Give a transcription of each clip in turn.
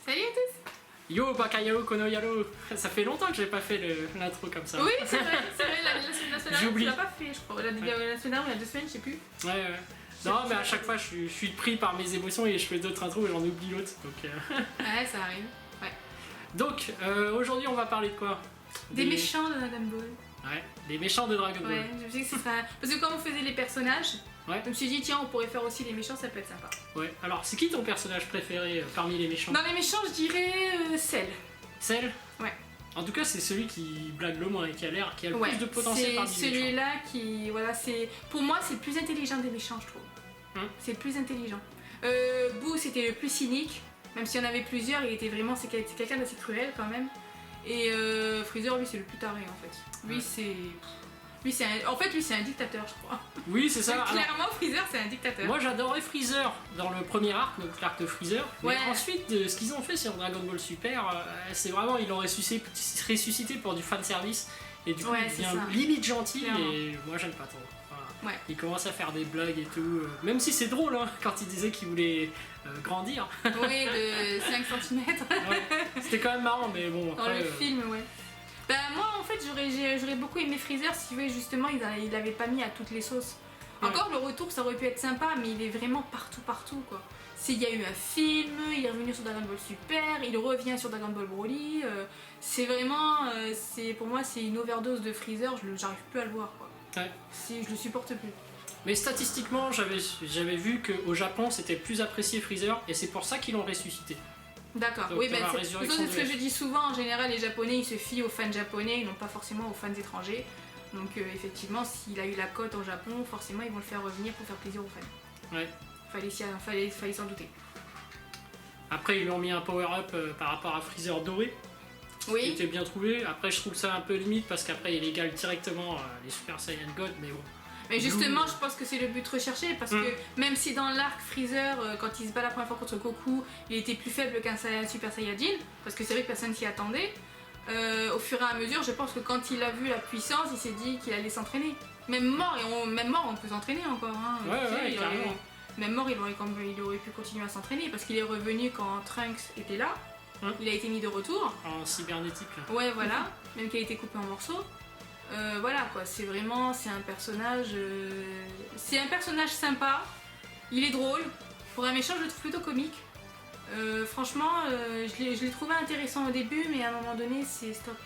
Salut à tous. Yo Bakayao Kono Yaro. Ça fait longtemps que j'ai pas fait l'intro comme ça. Oui, c'est vrai, la semaine dernière, J'oublie. tu l'as pas fait, je crois. La semaine dernière, il y a 2 semaines, je sais plus. Ouais. Non, mais à chaque fois, je suis pris par mes émotions et je fais d'autres intros et j'en oublie l'autre. Donc, Ouais, ça arrive. Ouais. donc aujourd'hui, on va parler de quoi? Des méchants de Dragon Ball. Ouais, les méchants de Dragon Ball. Ouais, je me suis dit que ce serait... Parce que quand on faisait les personnages, Ouais. je me suis dit, tiens, on pourrait faire aussi les méchants, ça peut être sympa. Ouais, alors c'est qui ton personnage préféré parmi les méchants? Dans les méchants, je dirais Cell. Cell? Ouais. En tout cas, c'est celui qui blague le moins et qui a le Ouais, plus de potentiel parmi c'est les méchants. celui-là qui... Voilà, c'est... Pour moi, c'est le plus intelligent des méchants, je trouve. C'est le plus intelligent. Boo, c'était le plus cynique. Même s'il y en avait plusieurs, il était vraiment... C'est quelqu'un d'assez cruel, quand même. Et Freezer, lui, c'est le plus taré, en fait. Lui, Ouais. c'est... En fait, lui, c'est un dictateur, je crois. Oui, c'est ça. Alors, Clairement, Freezer, c'est un dictateur. moi j'adorais Freezer dans le premier arc, donc l'arc de Freezer. Mais Ouais. ensuite, ce qu'ils ont fait sur Dragon Ball Super, c'est vraiment, ils l'ont ressuscité pour du fanservice. Et du coup, Ouais, il c'est devient ça. limite gentil, Clairement. et moi j'aime pas trop. Voilà. Ouais. Il commence à faire des blagues et tout. Même si c'est drôle, hein, quand il disait qu'il voulait grandir. Oui, de 5 cm. Ouais. C'était quand même marrant, mais bon, Dans après. le film, ouais. Bah moi en fait j'aurais beaucoup aimé Freezer si justement il l'avait pas mis à toutes les sauces. Ouais. Encore le retour ça aurait pu être sympa mais il est vraiment partout quoi. S'il y a eu un film, il est revenu sur Dragon Ball Super, il revient sur Dragon Ball Broly, c'est vraiment, pour moi c'est une overdose de Freezer, j'arrive plus à le voir quoi. Ouais. Je le supporte plus. Mais statistiquement, j'avais vu qu'au Japon c'était plus apprécié Freezer, et c'est pour ça qu'ils l'ont ressuscité. D'accord, Donc, oui, dans la c'est résurrection ce de que je dis souvent, en général les japonais ils se fient aux fans japonais, ils n'ont pas forcément aux fans étrangers. Donc effectivement s'il a eu la cote au Japon, forcément ils vont le faire revenir pour faire plaisir aux fans. Ouais. Fallait s'en douter. Après, ils lui ont mis un power-up par rapport à Freezer doré. Qui Oui, était bien trouvé. Après, je trouve ça un peu limite parce qu'après, il égale directement les Super Saiyan God, mais bon. mais justement je pense que c'est le but recherché parce que même si dans l'arc Freezer, quand il se bat la première fois contre Goku, il était plus faible qu'un Super Saiyajin, parce que c'est vrai que personne s'y attendait. Au fur et à mesure, je pense que quand il a vu la puissance, il s'est dit qu'il allait s'entraîner. Même mort, on peut s'entraîner encore. Hein. Ouais, Tu sais, ouais, carrément. Même mort, il aurait pu continuer à s'entraîner parce qu'il est revenu quand Trunks était là. Il a été mis de retour. En cybernétique. Là. Ouais, voilà. Même qu'il a été coupé en morceaux. Voilà quoi, c'est un personnage. C'est un personnage sympa. Il est drôle. Pour un méchant, je le trouve plutôt comique. Franchement, je l'ai trouvé intéressant au début, mais à un moment donné, c'est stop.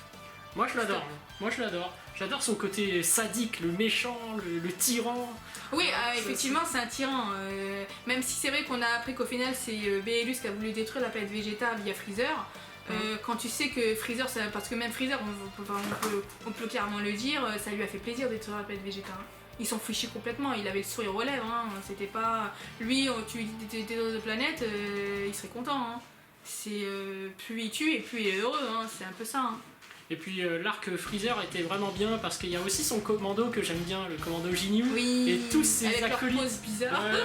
Moi, je l'adore. Moi, je l'adore. J'adore son côté sadique, le méchant, le tyran. Oui, effectivement, c'est un tyran. Même si c'est vrai qu'on a appris qu'au final, c'est Beerus qui a voulu détruire la planète Vegeta via Freezer. Quand tu sais que Freezer, parce que même Freezer, on peut clairement le dire, ça lui a fait plaisir de détruire la planète Vegeta. Hein. Il s'en fichait complètement, il avait le sourire aux lèvres. Hein. C'était pas. Lui, tu lui dis t'es dans une planète, il serait content. Hein. C'est plus il tue et plus il est heureux. Hein. C'est un peu ça. Hein. Et puis, l'arc Freezer était vraiment bien parce qu'il y a aussi son commando que j'aime bien, le commando Ginyu. Oui. Et tous ses avec acolytes. leur pose bizarre. Ouais.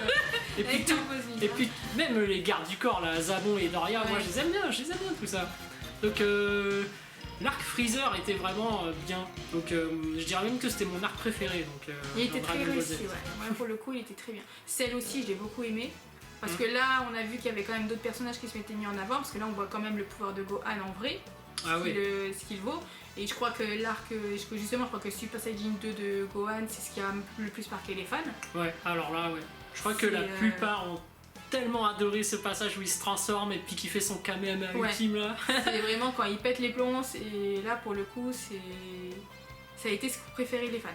Et puis, Avec leur pose bizarre. et puis même les gardes du corps, là, Zabon et Doria, moi Ouais. je les aime bien tout ça. Donc l'arc Freezer était vraiment bien. Donc je dirais même que c'était mon arc préféré. Donc, Il était dans très Dragon Ball Z. réussi, ouais. Pour le coup, il était très bien. Celle aussi, je l'ai beaucoup aimé. Parce que là, on a vu qu'il y avait quand même d'autres personnages qui se m'étaient mis en avant. Parce que là, on voit quand même le pouvoir de Gohan en vrai. Ah oui. Ce qu'il vaut. Et je crois que l'arc, justement, je crois que Super Saiyan 2 de Gohan, c'est ce qui a le plus marqué les fans. Ouais, alors là, ouais. Je crois que la plupart ont tellement adoré ce passage où il se transforme et puis qu'il fait son Kamehameha ultime là. C'est vraiment quand il pète les plombs. Et là, pour le coup, ça a été ce que préféraient les fans.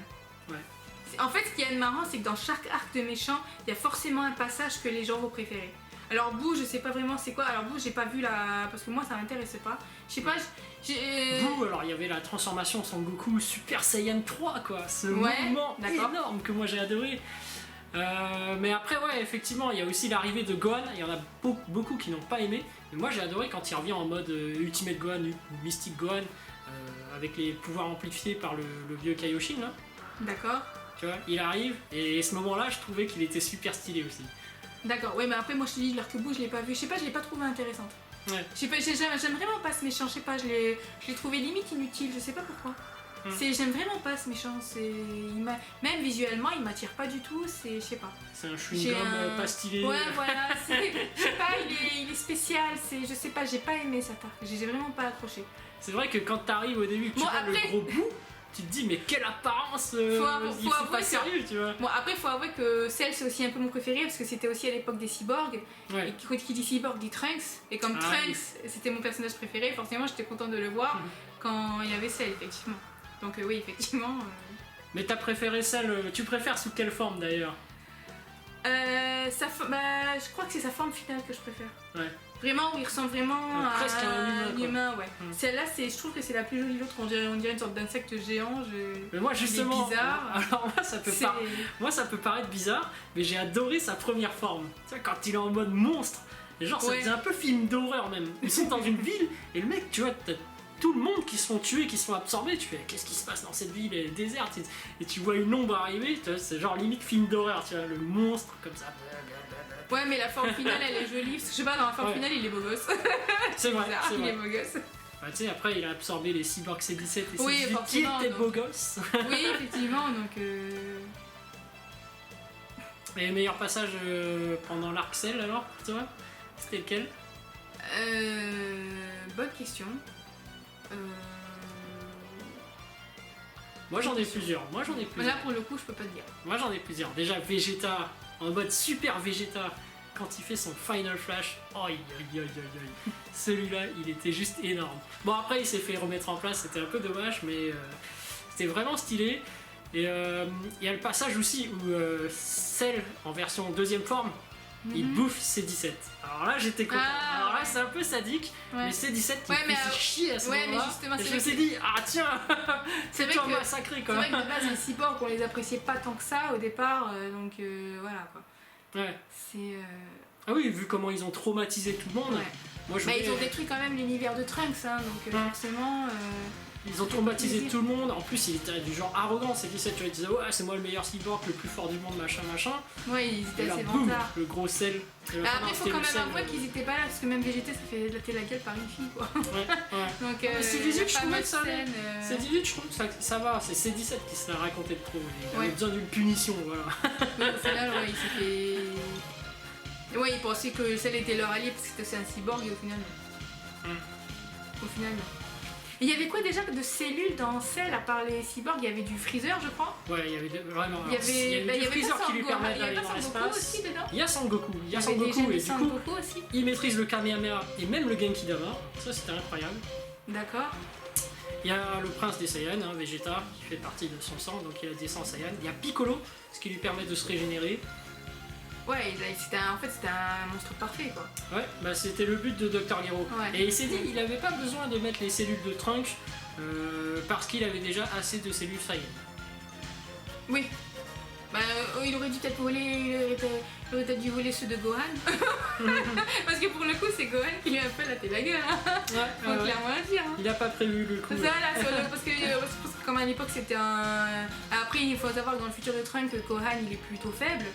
Ouais. En fait, ce qui est marrant, c'est que dans chaque arc de méchant, il y a forcément un passage que les gens vont préférer. Alors Boo, je sais pas vraiment c'est quoi. Alors Boo, j'ai pas vu la... Parce que moi, ça m'intéressait pas. Je sais pas, Boo, alors il y avait la transformation Son Goku Super Saiyan 3 quoi. Ce Ouais, mouvement d'accord. énorme que moi j'ai adoré. Mais après, ouais, effectivement, il y a aussi l'arrivée de Gohan. Il y en a beaucoup qui n'ont pas aimé. Mais moi j'ai adoré quand il revient en mode Ultimate Gohan ou Mystic Gohan avec les pouvoirs amplifiés par le vieux Kaioshin là. D'accord. Tu vois, il arrive et ce moment là je trouvais qu'il était super stylé aussi. D'accord, ouais, mais après, moi je te dis, l'arc Boo, je l'ai pas vu. Je sais pas, je l'ai pas trouvé intéressante. Ouais. J'aime vraiment pas ce méchant, je sais pas, je l'ai trouvé limite inutile, je sais pas pourquoi. J'aime vraiment pas ce méchant. Même visuellement, il m'attire pas du tout. Je sais pas. C'est un chewing-gum pas stylé. Ouais, voilà. Je sais pas, il est spécial. Je sais pas, j'ai pas aimé cet arc. J'ai vraiment pas accroché. C'est vrai que quand t'arrives au début, que tu vois le gros bout, tu te dis, mais quelle apparence il faut pas sérieux, tu vois. Bon, après, faut avouer que Cell, c'est aussi un peu mon préféré parce que c'était aussi à l'époque des cyborgs. Ouais. Et quand il dit cyborg, dit Trunks. Et comme Trunks, c'était mon personnage préféré, forcément, j'étais contente de le voir quand il y avait Cell, effectivement. Donc, oui, effectivement. Mais t'as préféré Cell, tu préfères sous quelle forme d'ailleurs? Je crois que c'est sa forme finale que je préfère. Ouais. Vraiment, où il ressemble vraiment presque à un humain, ouais. Celle-là, je trouve que c'est la plus jolie. L'autre, on dirait une sorte d'insecte géant. Mais moi, justement, il est bizarre. Alors moi, ça peut paraître bizarre, mais j'ai adoré sa première forme. Tu vois, quand il est en mode monstre, et genre, ça faisait un peu film d'horreur même. Ils sont dans une ville, et le mec, tu vois, t'as tout le monde qui se font tuer, qui se font absorber. Tu fais, qu'est-ce qui se passe dans cette ville? Elle est déserte. Et tu vois une ombre arriver, c'est genre limite film d'horreur, tu vois, le monstre comme ça. Ouais, mais la forme finale, elle est jolie. Parce que je sais pas, dans la forme finale, il est beau gosse. C'est vrai, il est beau gosse. Bah, tu sais, après, il a absorbé les cyborgs C17 et oui, c'est qui était beau gosse. Oui, effectivement, donc... Et le meilleur passage pendant l'arc Cell, alors, pour toi? C'était lequel? Bonne question. Moi, j'en ai plusieurs. Là, pour le coup, je peux pas te dire. Moi, j'en ai plusieurs. Déjà, Vegeta, en mode super Vegeta, quand il fait son Final Flash, celui-là, il était juste énorme. Bon, après, il s'est fait remettre en place, c'était un peu dommage, mais c'était vraiment stylé. Et il y a le passage aussi où Cell, en version deuxième forme, il bouffe C17. Alors là, j'étais content. Alors là, c'est un peu sadique, mais C17 qui me fait chier à ce moment-là. Et je me suis dit, ah tiens, c'est vrai que massacré quoi. C'est vrai que de base, les cyborgs, on les appréciait pas tant que ça au départ, donc voilà quoi. Ouais. Ah oui, vu comment ils ont traumatisé tout le monde. Ouais. Moi, ils ont détruit quand même l'univers de Trunks, hein, donc forcément. Ils ont traumatisé tout le monde. En plus, il était du genre arrogant. C'est C17, tu vois, il disait ouais, c'est moi le meilleur cyborg, le plus fort du monde, machin. Ouais, ils étaient assez boum, vantards. le gros Cell. Après, il faut quand même avouer qu'ils étaient pas là parce que même Vegeta, ça fait latter la gueule par une fille quoi. Ouais. Donc, c'est 18, je trouve ça. C'est 18, je trouve ça va. C'est C17 qui se l'a raconté de trop. Il avait besoin d'une punition, voilà. Ouais, au final, il s'est fait. Ouais, ils pensaient que Cell était leur allié parce que c'était un cyborg et au final, non. Au final, non. Il y avait quoi déjà de cellules dans Cell à part les cyborgs? Il y avait du Freezer, je crois. Ouais, il y avait vraiment. Il y avait du Freezer qui lui permet d'aller dans l'espace. Il y a Sangoku. Il y a Sangoku et du coup, il maîtrise le Kamehameha et même le Genkidama. Ça, c'était incroyable. D'accord. Il y a le prince des Saiyans, hein, Vegeta, qui fait partie de son sang, donc il a des sangs Saiyans. Il y a Piccolo, ce qui lui permet de se régénérer. Ouais, c'était un monstre parfait quoi. Ouais, bah c'était le but de Dr. Gero. Ouais. Et il s'est dit qu'il n'avait pas besoin de mettre les cellules de Trunks parce qu'il avait déjà assez de cellules Saiyan. Oui. Bah, il aurait dû peut-être voler, il aurait peut-être dû voler ceux de Gohan. Parce que pour le coup, c'est Gohan qui lui a fait latter la gueule. Hein. Ouais, faut clairement le dire. Hein. Il a pas prévu le coup. C'est ça, là, parce que comme à l'époque, c'était un. Après, il faut savoir que dans le futur de Trunks, Gohan il est plutôt faible.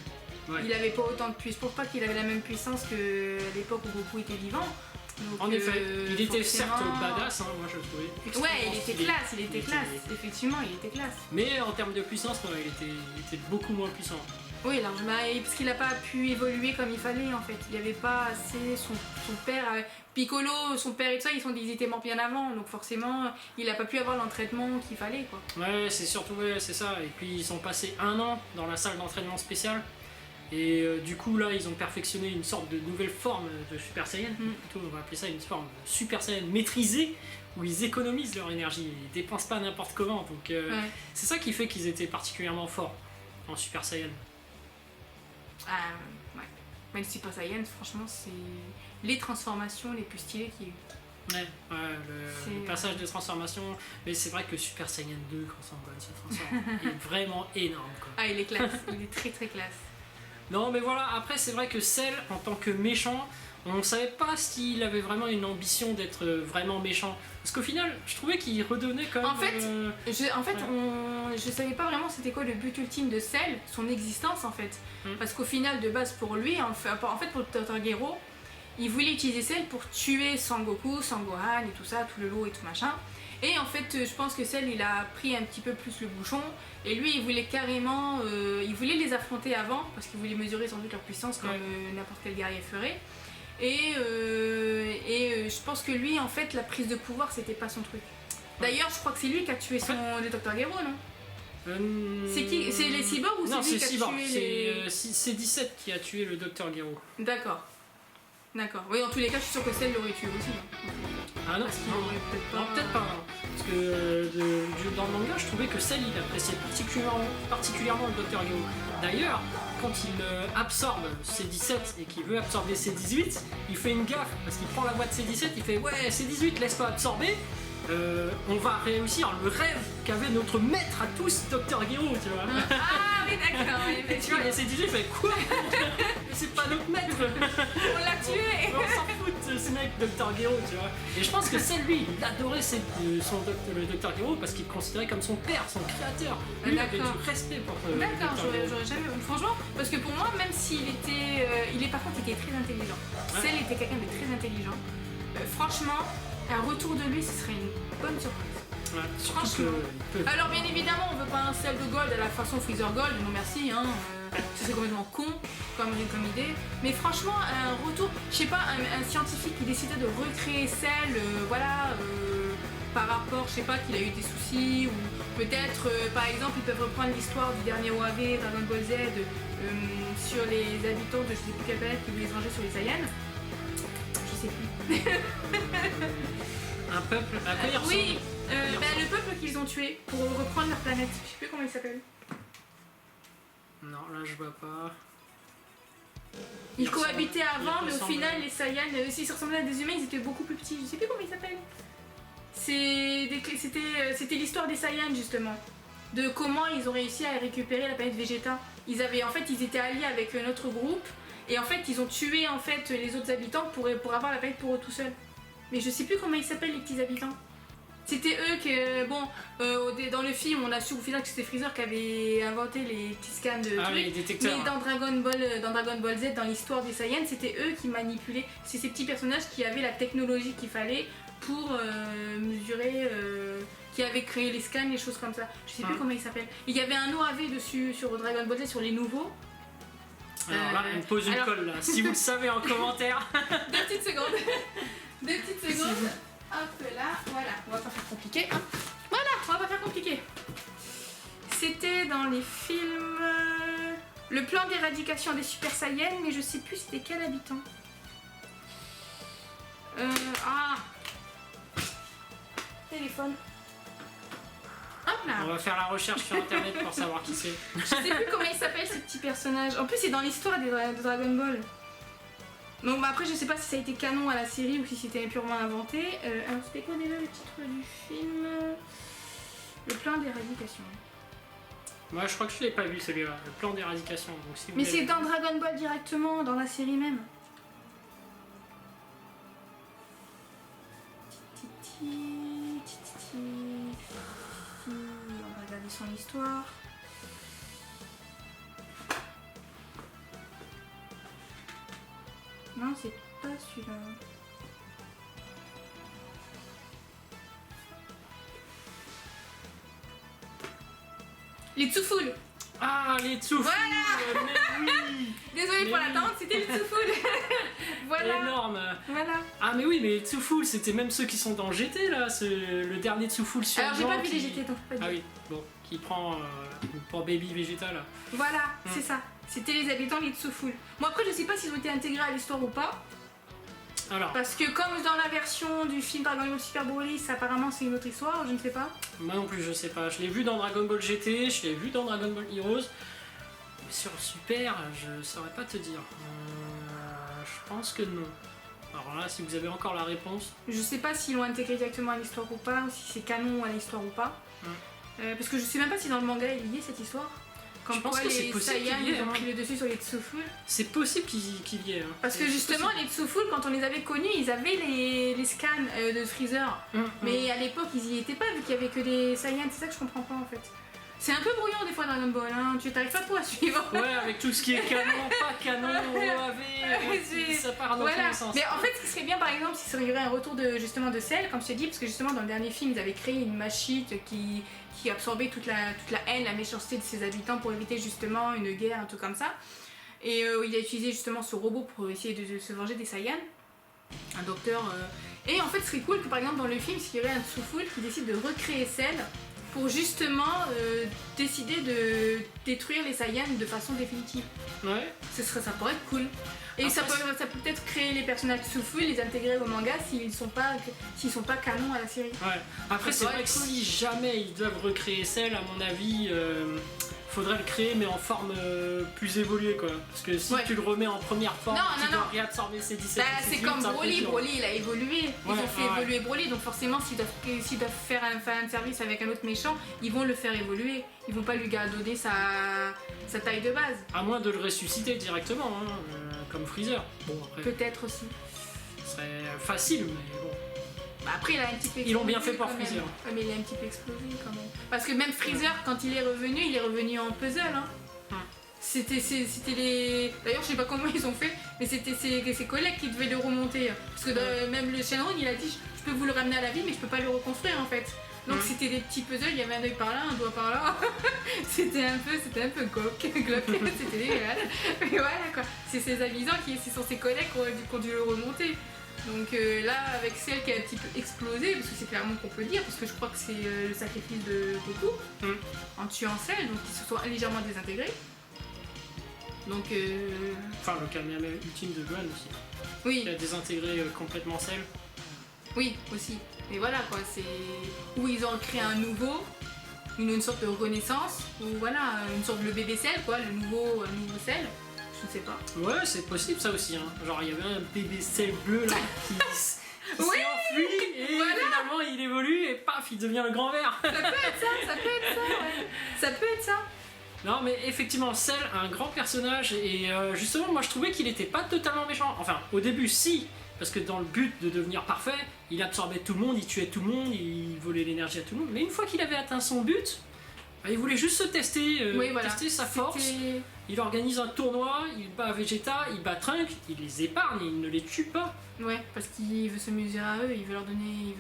Ouais. Il avait pas autant de puissance, pour pas qu'il avait la même puissance que à l'époque où Goku était vivant. Donc, en effet, il était certes badass, hein, moi je le trouvais. Ouais, il était classe, effectivement, il était classe. Mais en termes de puissance, non, il était beaucoup moins puissant. Oui, largement, parce qu'il n'a pas pu évoluer comme il fallait en fait. Il n'y avait pas assez, son père, Piccolo, son père et tout ça, ils étaient morts bien avant, donc forcément, il n'a pas pu avoir l'entraînement qu'il fallait quoi. Ouais, c'est surtout, c'est ça. Et puis ils sont passés 1 an dans la salle d'entraînement spéciale. Et du coup là ils ont perfectionné une sorte de nouvelle forme de Super Saiyan, plutôt on va appeler ça une forme de Super Saiyan maîtrisée, où ils économisent leur énergie, ils dépensent pas n'importe comment, donc c'est ça qui fait qu'ils étaient particulièrement forts en Super Saiyan. Ouais, mais le Super Saiyan franchement c'est les transformations les plus stylées qu'il y a eu. Le passage de transformation, mais c'est vrai que Super Saiyan 2 quand Son Gohan se transforme est vraiment énorme quoi. Ah il est classe, il est très très classe. Non mais voilà, après c'est vrai que Cell en tant que méchant, on savait pas s'il avait vraiment une ambition d'être vraiment méchant. Parce qu'au final, je trouvais qu'il redonnait quand même... je savais pas vraiment c'était quoi le but ultime de Cell, son existence en fait. Parce qu'au final, de base pour lui, en fait pour Dr. Gero, il voulait utiliser Cell pour tuer Sangoku, Sangohan et tout ça, tout le lot et tout machin. Et en fait, je pense que Cell, il a pris un petit peu plus le bouchon. Et lui, il voulait carrément... il voulait les affronter avant, parce qu'il voulait mesurer sans doute leur puissance comme n'importe quel guerrier ferait. Et je pense que lui, en fait, la prise de pouvoir, c'était pas son truc. D'ailleurs, je crois que c'est lui qui a tué le Dr Gero, non? C'est qui? C'est les cyborgs ou c'est lui qui a tué les... C'est 17 qui a tué le Dr Gero. D'accord. D'accord. Oui, en tous les cas, je suis sûre que Cell l'aurait tué aussi. Ah non, parce qu'il aurait peut-être pas... Non, peut-être pas. Non. Parce que dans le manga, je trouvais que Cell, il appréciait particulièrement le Dr Gero. D'ailleurs, quand il absorbe C17 et qu'il veut absorber C18, il fait une gaffe parce qu'il prend la voix de C17, il fait ouais C18 laisse-toi absorber, on va réussir le rêve qu'avait notre maître à tous, Dr Gero, tu vois. Ah oui d'accord, et tu vois, et C18 fait quoi? Mais c'est pas notre maître. On l'a tué. On s'en fout de ce mec Dr Gero, tu vois. Et je pense que c'est lui, il adorait le Dr Gero parce qu'il le considérait comme son père, son créateur. Lui, il avait du respect pour D'accord, j'aurais jamais... Franchement, parce que pour moi, même s'il était... par contre, il était très intelligent. Cell était quelqu'un de très intelligent. Franchement, un retour de lui, ce serait une bonne surprise. Ouais, franchement. Alors bien évidemment, on veut pas un Cell de Gold à la façon Freezer Gold, non merci, hein. C'est complètement con comme idée. Mais franchement, un retour, je sais pas, un scientifique qui décidait de recréer Cell, par rapport, je sais pas, qu'il a eu des soucis, ou peut-être, par exemple, ils peuvent reprendre l'histoire du dernier OAV, Dragon Ball Z, sur les habitants de je sais plus quelle planète qui voulaient se ranger sur les Saiyans. Je sais plus. Un peuple, à quoi il ressemble? Oui, le peuple qu'ils ont tué pour reprendre leur planète. Je sais plus comment il s'appelle. Non, là je vois pas. Ils cohabitaient avant, mais au final, les Saiyans, s'ils ressemblaient à des humains, ils étaient beaucoup plus petits. Je sais plus comment ils s'appellent. C'était l'histoire des Saiyans, justement. De comment ils ont réussi à récupérer la planète Vegeta. Ils étaient alliés avec notre groupe. Et en fait, ils ont tué en fait, les autres habitants pour avoir la planète pour eux tout seuls. Mais je sais plus comment ils s'appellent, les petits habitants. C'était eux que, dans le film, on a su au final que c'était Freezer qui avait inventé les petits scans de trucs. Les détecteurs. Mais dans Dragon Ball Z, dans l'histoire des Saiyans, c'était eux qui manipulaient. C'est ces petits personnages qui avaient la technologie qu'il fallait pour mesurer, qui avaient créé les scans, les choses comme ça. Je sais plus comment ils s'appellent. Il y avait un OAV dessus sur Dragon Ball Z, sur les nouveaux. Alors là, on me pose une colle là. Si vous le savez en commentaire. 2 petites secondes. 2 petites secondes. Hop là, voilà, on va pas faire compliqué. Voilà, on va pas faire compliqué. C'était dans les films... le plan d'éradication des Super Saiyans, mais je sais plus c'était quel habitant. Téléphone. Hop là. On va faire la recherche sur internet pour savoir qui c'est. Je sais plus comment il s'appelle ce petit personnage. En plus c'est dans l'histoire de Dragon Ball. Donc après je sais pas si ça a été canon à la série ou si c'était purement inventé. Alors c'était quoi déjà le titre du film? Le plan d'éradication. Moi je crois que je l'ai pas vu celui-là, le plan d'éradication. Si mais c'est dans Dragon Ball directement, dans la série même. On va regarder son histoire. Non, c'est pas celui-là. Les Tsuful. Ah, les Tsuful. Voilà. Mais oui. Désolée pour l'attente, c'était les Tsuful. Voilà. Énorme. Voilà. Ah mais oui, mais les Tsuful, c'était même ceux qui sont dans GT là, le dernier Tsuful sur Alors j'ai pas vu les GT donc pas Ah oui, bon, qui prend pour Baby Vegeta là. Voilà, c'est ça. C'était les habitants les Tsuful. Moi après je sais pas s'ils ont été intégrés à l'histoire ou pas. Alors. Parce que comme dans la version du film Dragon Ball Super Broly, apparemment c'est une autre histoire, je ne sais pas. Moi non plus je sais pas. Je l'ai vu dans Dragon Ball GT, je l'ai vu dans Dragon Ball Heroes. Mais sur Super, je saurais pas te dire. Je pense que non. Alors là, si vous avez encore la réponse. Je sais pas s'ils l'ont intégré directement à l'histoire ou pas, ou si c'est canon à l'histoire ou pas. Parce que je sais même pas si dans le manga il y a cette histoire. Comme je pense quoi que les Saiyans ils ont pris le dessus sur les Tsuful. C'est possible qu'il y ait. Parce que justement les Tsuful, quand on les avait connus, ils avaient les scans de Freezer. Mais à l'époque ils y étaient pas vu qu'il y avait que des Saiyans, c'est ça que je comprends pas en fait. C'est un peu brouillon des fois Dragon Ball, hein. Tu t'arrives pas trop à suivre. Ouais, avec tout ce qui est canon, pas canon, OAV, ça part dans tous les sens. Mais en fait, ce qui serait bien par exemple, si ça y aurait un retour justement de Cell, comme je t'ai dit, parce que justement dans le dernier film, ils avaient créé une machine qui absorbait toute la haine, la méchanceté de ses habitants pour éviter justement une guerre, un truc comme ça. Et il a utilisé justement ce robot pour essayer de se venger des Saiyans, un docteur. Et en fait, ce serait cool que par exemple dans le film, s'il y aurait un Tsufull qui décide de recréer Cell pour justement décider de détruire les Saiyans de façon définitive. Ouais. Ça pourrait être cool. Et ça peut peut-être créer les personnages Tsufull, les intégrer au manga s'ils sont pas canons à la série. Ouais. Après c'est vrai que si jamais ils doivent recréer Cell, à mon avis, faudrait le créer mais en forme plus évoluée quoi. Parce que si tu le remets en première forme, tu dois réabsorber ses 17 c'est comme Broly, il a évolué. Ils ont fait évoluer Broly, donc forcément s'ils doivent faire un service avec un autre méchant, ils vont le faire évoluer. Ils vont pas lui donner sa taille de base. À moins de le ressusciter directement, hein, comme Freezer. Bon, après. Peut-être aussi. Ce serait facile, mais bon. Après, il a un petit peu explosé. Ils l'ont bien fait pour Freezer. Ouais, mais il a un petit peu explosé quand même. Parce que même Freezer, quand il est revenu en puzzle. Hein. C'était les. D'ailleurs, je sais pas comment ils ont fait, mais c'était ses collègues qui devaient le remonter. Parce que même le Shenron, il a dit je peux vous le ramener à la vie, mais je peux pas le reconstruire en fait. Donc c'était des petits puzzles, il y avait un œil par là, un doigt par là. c'était un peu glauque, c'était dégueulasse. Mais voilà quoi. C'est ses avisants ce sont ses collègues qui ont dû le remonter. Donc là, avec Cell qui a un petit peu explosé, parce que c'est clairement qu'on peut dire, parce que je crois que c'est le sacrifice de Goku en tuant Cell, donc ils se sont légèrement désintégrés. Donc. Enfin, le Kamehameha ultime de Gohan aussi. Oui. Qui a désintégré complètement Cell. Oui, aussi. Mais voilà quoi, c'est. Où ils ont créé un nouveau, une sorte de renaissance, ou voilà, une sorte de bébé Cell quoi, un nouveau Cell. Je ne sais pas. Ouais, c'est possible ça aussi. Hein. Genre, il y avait un bébé Cell bleu là qui s'est enfui et finalement il évolue et paf, il devient le grand vert. Ça peut être ça, ouais. Ça peut être ça. Non, mais effectivement, Cell, un grand personnage et justement, moi je trouvais qu'il était pas totalement méchant. Enfin, au début, si. Parce que dans le but de devenir parfait, il absorbait tout le monde, il tuait tout le monde, il volait l'énergie à tout le monde. Mais une fois qu'il avait atteint son but, il voulait juste se tester, tester sa force. Il organise un tournoi, il bat Vegeta, il bat Trunks, il les épargne, il ne les tue pas. Ouais, parce qu'il veut se mesurer à eux, il veut leur donner,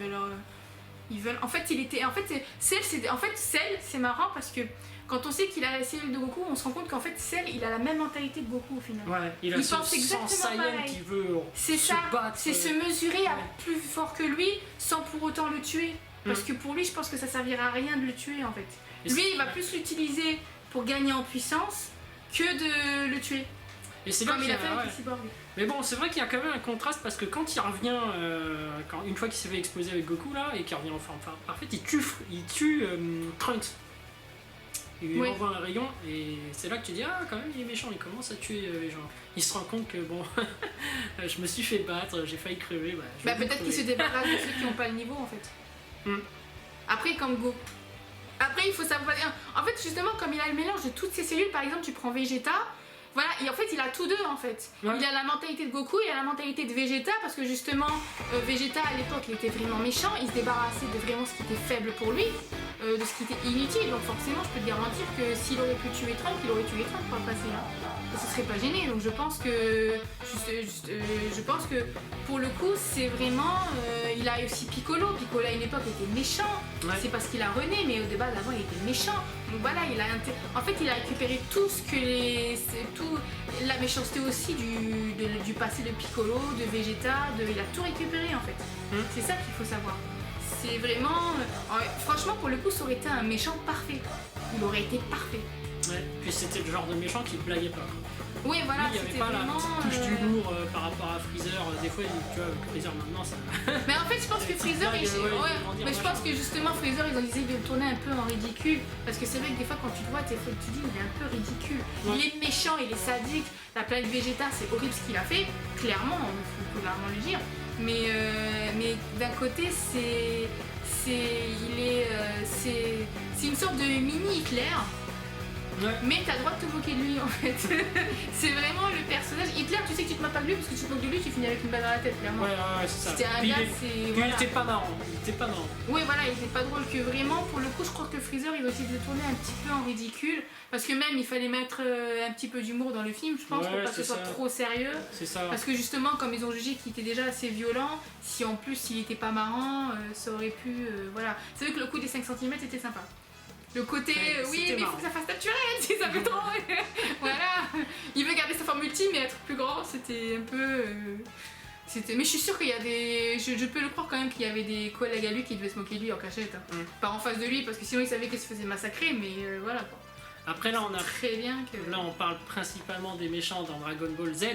En fait, Cell, c'est marrant parce que quand on sait qu'il a la cellule de Goku, on se rend compte qu'en fait Cell, il a la même mentalité de Goku au final. Ouais, il pense exactement pareil. Qui veut se battre. C'est se mesurer à plus fort que lui sans pour autant le tuer. Parce que pour lui, je pense que ça servira à rien de le tuer en fait. Lui, il va plus l'utiliser pour gagner en puissance que de le tuer. Et c'est comme il a fait avec les cyborgs. Mais bon, c'est vrai qu'il y a quand même un contraste parce que quand il revient, une fois qu'il s'est fait exploser avec Goku là et qu'il revient en forme parfaite, il tue Trunks. Il lui envoie un rayon et c'est là que tu dis ah quand même il est méchant, il commence à tuer les gens. Il se rend compte que bon, je me suis fait battre, j'ai failli crever. Peut-être qu'il se débarrasse de ceux qui n'ont pas le niveau en fait. Après comme Goku. Après il faut savoir. En fait justement comme il a le mélange de toutes ces cellules, par exemple tu prends Vegeta. Voilà, et en fait il a tous deux en fait. Ouais. Il a la mentalité de Goku et il a la mentalité de Vegeta parce que justement Vegeta à l'époque il était vraiment méchant, il se débarrassait de vraiment ce qui était faible pour lui, de ce qui était inutile. Donc forcément je peux te garantir que s'il aurait pu tuer Trunks, il aurait tué Trunks par le passé. Et ce serait pas gêné. Donc je pense que pour le coup c'est vraiment il a aussi Piccolo. Piccolo à une époque était méchant. Ouais. C'est parce qu'il a rené, mais au débat d'avant il était méchant. Donc voilà, en fait il a récupéré tout ce que la méchanceté aussi du passé de Piccolo, de Vegeta, il a tout récupéré en fait. C'est ça qu'il faut savoir. C'est vraiment... franchement pour le coup ça aurait été un méchant parfait. Il aurait été parfait. Ouais, puis c'était le genre de méchant qui blaguait pas. Oui, voilà, il n'y avait pas la petite touche d'humour par rapport à Freezer. Des fois, tu vois, Freezer maintenant, ça. Mais en fait, je pense que Freezer, mais je pense que justement, Freezer, ils ont essayé de le tourner un peu en ridicule. Parce que c'est vrai que des fois, quand tu le vois, tu dis, il est un peu ridicule. Ouais. Il est méchant, il est sadique. La planète Vegeta, c'est horrible ce qu'il a fait. Clairement, il faut clairement le dire. Mais d'un côté, c'est une sorte de mini Hitler. Ouais. mais t'as le droit de te moquer de lui en fait. C'est vraiment le personnage. Hitler, tu sais que tu te moques pas de lui parce que tu te moques de lui, tu finis avec une balle dans la tête, clairement. Ouais, c'est ça. C'était un Puis gars, il voilà. était pas marrant. Oui, voilà, il était pas drôle que vraiment. Pour le coup, je crois que Freezer, il va essayer de le tourner un petit peu en ridicule. Parce que même, il fallait mettre un petit peu d'humour dans le film, je pense, Ouais, pour pas que c'est ce soit ça. trop sérieux. C'est ça. Parce que justement, comme ils ont jugé qu'il était déjà assez violent, si en plus il était pas marrant, ça aurait pu. Voilà. C'est vrai que le coup des 5 cm était sympa. Le côté, Ouais, oui, c'était mais il faut marrant. que ça fasse naturel, si ça fait trop. Voilà. Il veut garder sa forme ultime et être plus grand, c'était un peu. Mais je suis sûre qu'il y a des. Je peux le croire quand même qu'il y avait des collègues à lui qui devaient se moquer de lui en cachette. Hein. Pas en face de lui, parce que sinon il savait qu'il se faisait massacrer, mais voilà quoi. Après là Très bien que. Là on parle principalement des méchants dans Dragon Ball Z,